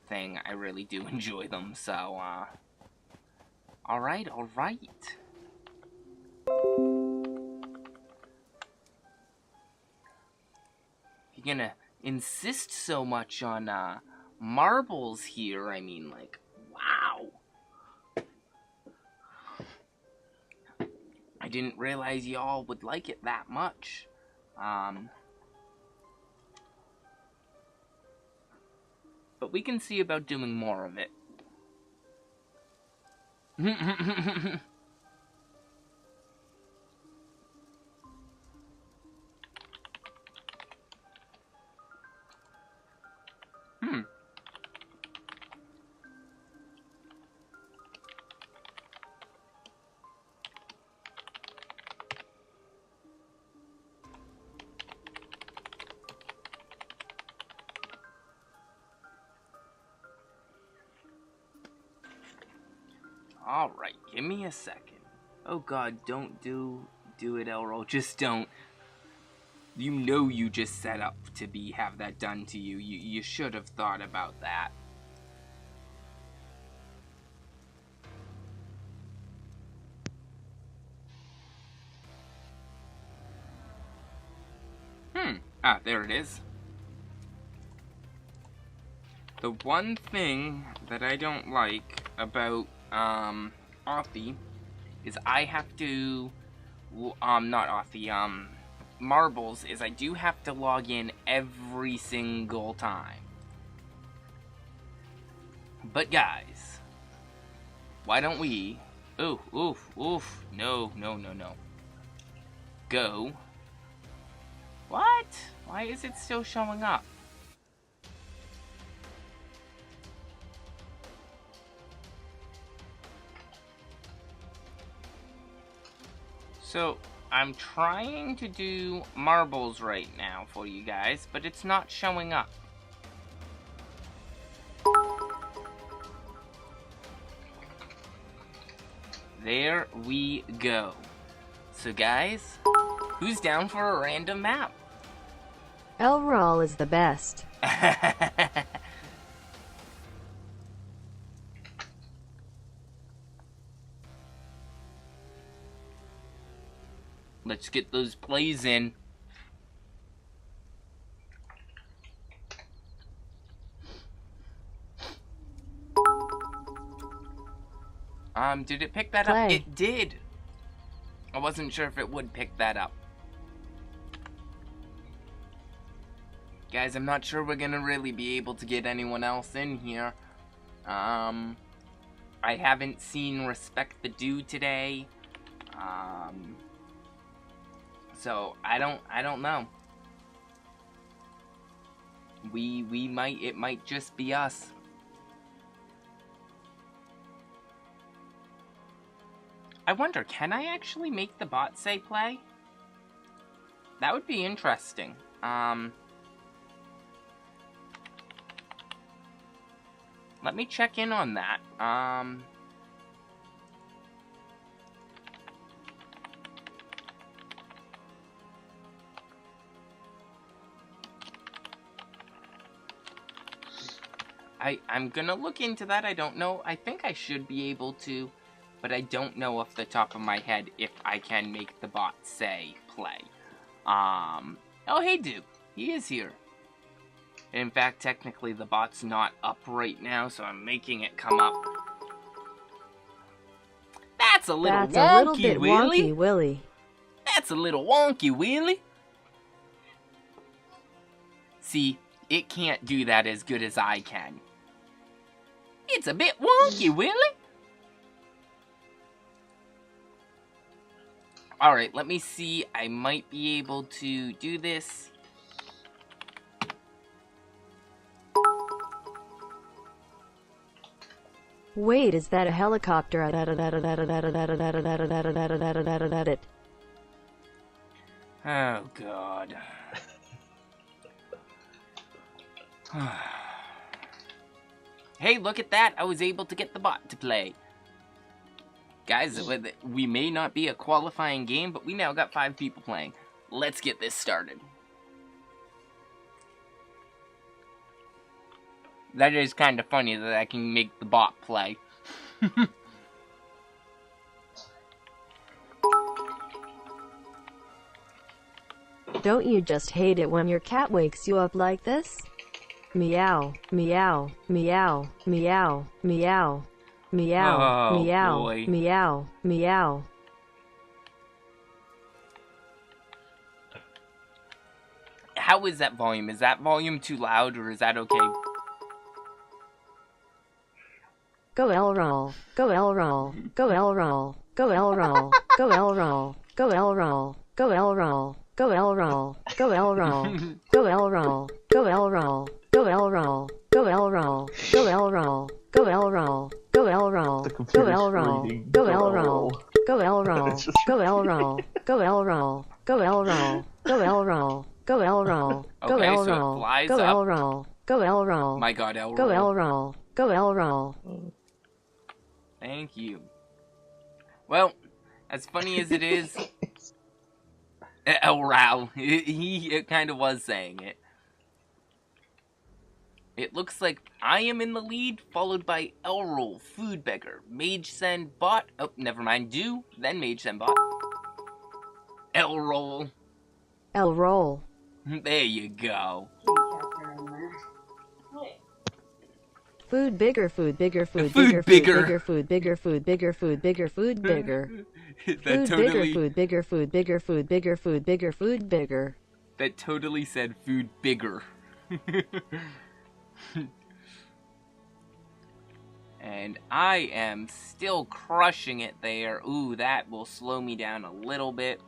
thing. I really do enjoy them. So, alright. If you're gonna insist so much on, marbles here, I mean, like, wow. I didn't realize y'all would like it that much. But we can see about doing more of it. Alright, give me a second. Oh god, don't do it, Elroll. Just don't. You know you just set up to have that done to you. You should have thought about that. There it is. The one thing that I don't like about, Authy is I have to, not Authy, Marbles, is I do have to log in every single time. But guys, why don't we, no, go, what? Why is it still showing up? So, I'm trying to do marbles right now for you guys, but it's not showing up. There we go. So guys, who's down for a random map? Elrol is the best. Let's get those plays in. Did it pick that up? Play. It did. I wasn't sure if it would pick that up. Guys, I'm not sure we're gonna really be able to get anyone else in here. I haven't seen Respect the Dew today. So I don't know. It might just be us. I wonder, can I actually make the bot say play? That would be interesting. Let me check in on that. I'm gonna look into that. I don't know. I think I should be able to, but I don't know off the top of my head if I can make the bot say play. Oh hey dude, he is here. In fact, technically the bot's not up right now, so I'm making it come up. That's a little That's wonky, a little bit Willy. wonky, Willy. That's a little wonky, Willy. See, it can't do that as good as I can. It's a bit wonky, Willy. Alright, let me see. I might be able to do this. Wait, is that a helicopter? Oh, God. Hey, look at that. I was able to get the bot to play. Guys, we may not be a qualifying game, but we now got 5 people playing. Let's get this started. That is kind of funny that I can make the bot play. Don't you just hate it when your cat wakes you up like this? Meow, meow, meow, meow, meow, meow, Oh, meow, boy. meow, meow. How is that volume? Is that volume too loud, or is that okay? Go Elrol, go Elrol, go Elrol, go Elrol, go Elrol, go Elrol, go Elrol, go Elrol, go Elrol, go Elrol, go Elrol, go Elrol, go Elrol, go Elrol, go Elrol, go Elrol, The go computer's Elrol, reading. go Elrol, go Elrol, It's just go Elrol, go Elrol, go Elrol, go Elrol, go Elrol, go Okay, so it Elrol, flies go up. Elrol, go Elrol, My God, Elroy. go Elrol, go Elrol. Thank you. Well, as funny as it is, Elrow, he kind of was saying it. It looks like I am in the lead, followed by Elroll, Food Beggar, Mage Send Bot. Oh, never mind. Do, then Mage Send Bot. Elroll. Elrol. There you go. Food bigger, food bigger, food Food bigger, bigger. food bigger, food bigger, food bigger, food bigger, food bigger. That Food totally, bigger, food bigger, food bigger, food bigger, food bigger, food bigger. that totally said food bigger. And I am still crushing it there. Ooh, that will slow me down a little bit.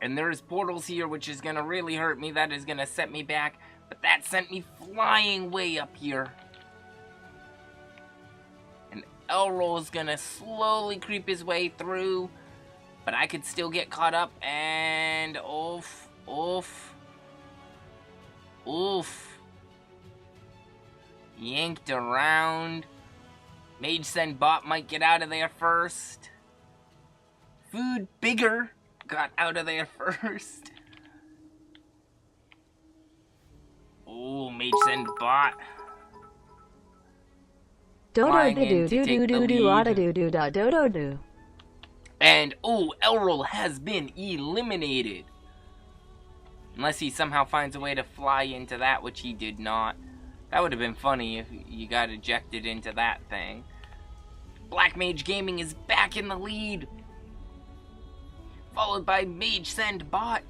And there's portals here, which is gonna really hurt me. That is gonna set me back. But that sent me flying way up here. And Elroll is gonna slowly creep his way through. But I could still get caught up. And oof, oof, oof. Yanked around. Mage Send Bot might get out of there first. Food Bigger got out of there first. Oh, Mage Send Bot. Dodo Flying do in do to do take do the do do lead. ada do do da dodo do. And oh, Elroll has been eliminated. Unless he somehow finds a way to fly into that, which he did not. That would have been funny if you got ejected into that thing. Black Mage Gaming is back in the lead. Followed by Mage Send Bot,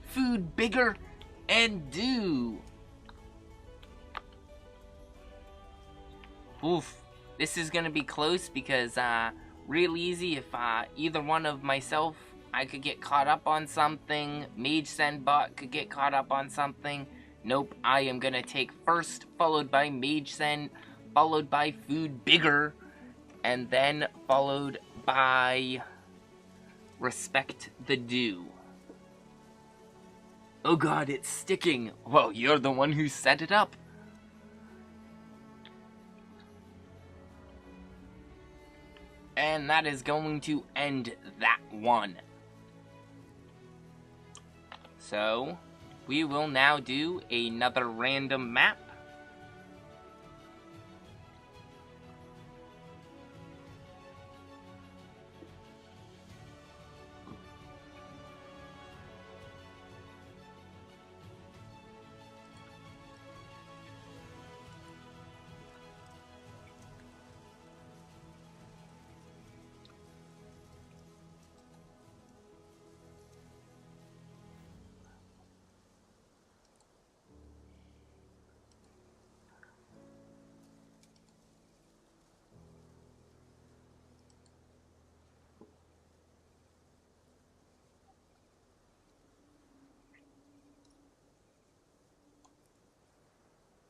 Food Bigger, and Do. Oof. This is gonna be close because, real easy if either one of myself, I could get caught up on something, Mage Send Bot could get caught up on something. Nope, I am gonna take first, followed by Mage Send, followed by Food Bigger, and then followed by Respect the Do. Oh god, it's sticking. Well, you're the one who set it up. And that is going to end that one. So, we will now do another random map.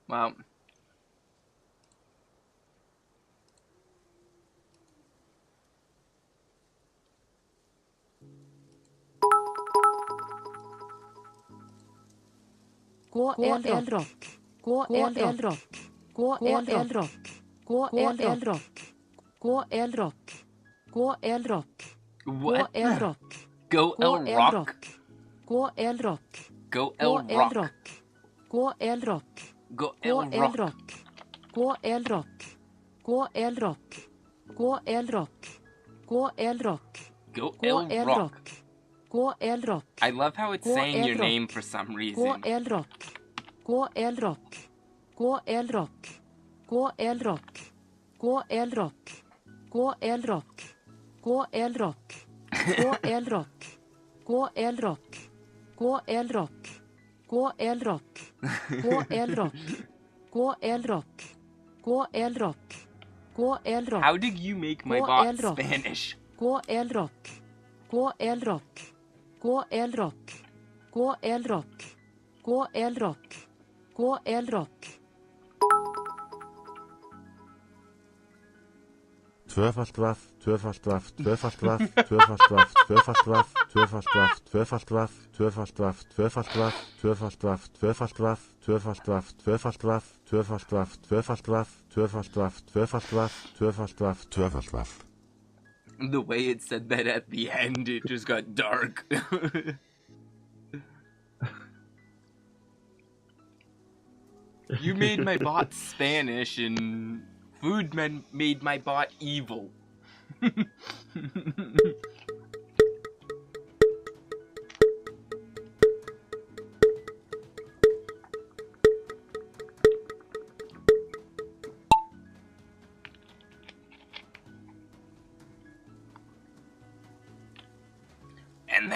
Well, Gå el rock. Gå el rock. Gå el rock. Gå el rock. Gå el rock. Gå el rock. Gå what? el rock. Go Gå El el Rock? rock. Gå el rock. Go Gå El el Rock? rock. Gå el rock. Go Gå El el Rock? rock. Gå el rock. Gå el rock. Gå el rock. Gå el rock. Go Gå El el Rock? rock. Gå el rock. I love how it's Go saying El your Rock. name for some Gå reason. el rock. Gå el rock. Gå el rock. Gå el rock. Gå el rock. Gå el rock. Gå el rock. Gå el rock. Gå el rock. Gå el rock. Gå el rock. Gå el rock. Gå el rock. Gå el rock. Gå el rock. How did you make my Go bot El Rock. Spanish? Gå el rock. Gå el rock. Gå el rock. Gå el rock. Gå el rock. Gå el rock. Tvöfalt vaff, tvöfalt vaff, tvöfalt vaff, tvöfalt vaff, tvöfalt vaff, tvöfalt vaff, tvöfalt vaff, tvöfalt vaff, tvöfalt vaff, tvöfalt vaff, tvöfalt vaff, tvöfalt vaff, tvöfalt vaff, tvöfalt vaff, tvöfalt vaff, tvöfalt vaff, tvöfalt vaff, tvöfalt vaff, tvöfalt vaff. The way it said that at the end, it just got dark. You made my bot Spanish, and Foodman made my bot evil.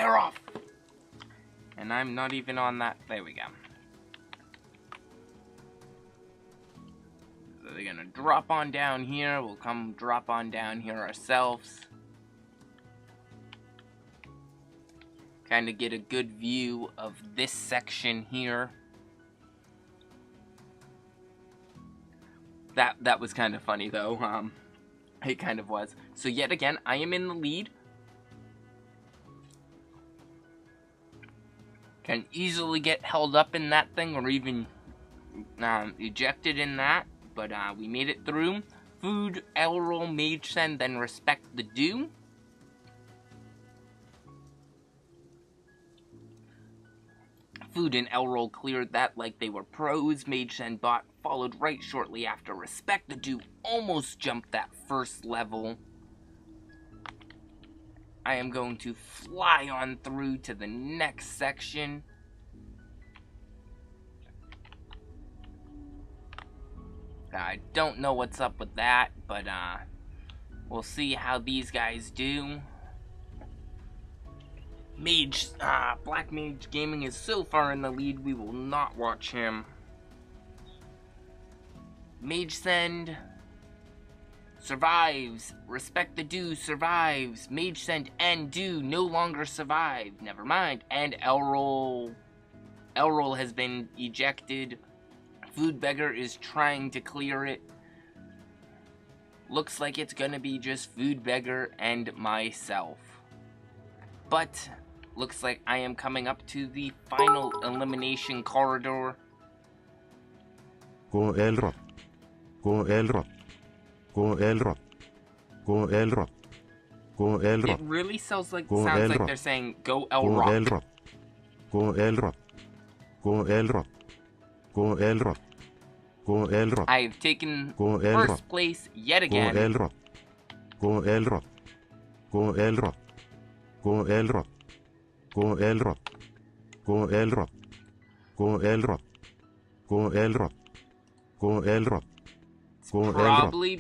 they're off. And I'm not even on that. There we go. So they're gonna drop on down here. We'll come drop on down here ourselves. Kind of get a good view of this section here. That was kind of funny though. It kind of was. So yet again, I am in the lead. Can easily get held up in that thing or even ejected in that. But we made it through. Food, L roll, mage send, then respect the do. Food and L roll cleared that like they were pros. Mage send bot followed right shortly after. Respect the do almost jumped that first level. I am going to fly on through to the next section. I don't know what's up with that, but we'll see how these guys do. Black Mage Gaming is so far in the lead, we will not watch him. Mage Send survives. Respect the do survives. Mage Send and do no longer survive. Never mind. And L roll has been ejected. Food Beggar is trying to clear it. Looks like it's gonna be just Food Beggar and myself. But looks like I am coming up to the final elimination corridor. Go Elrod. Go Elrod. Go Elrod. Go Elrod. Go Elrod. It really sounds like Go Elrod. they're saying go Go Elrod. Elrod. Go Elrod. Go Elrod. Go Elrod. Go Elrod. I've taken Go Elrod. first place yet Go again. Elrod. Go Elrod. Go Elrod. Go Elrod. Go Elrod. Go Elrod. Go Elrod. Go Elrod. Go Elrod. Go Elrod. Probably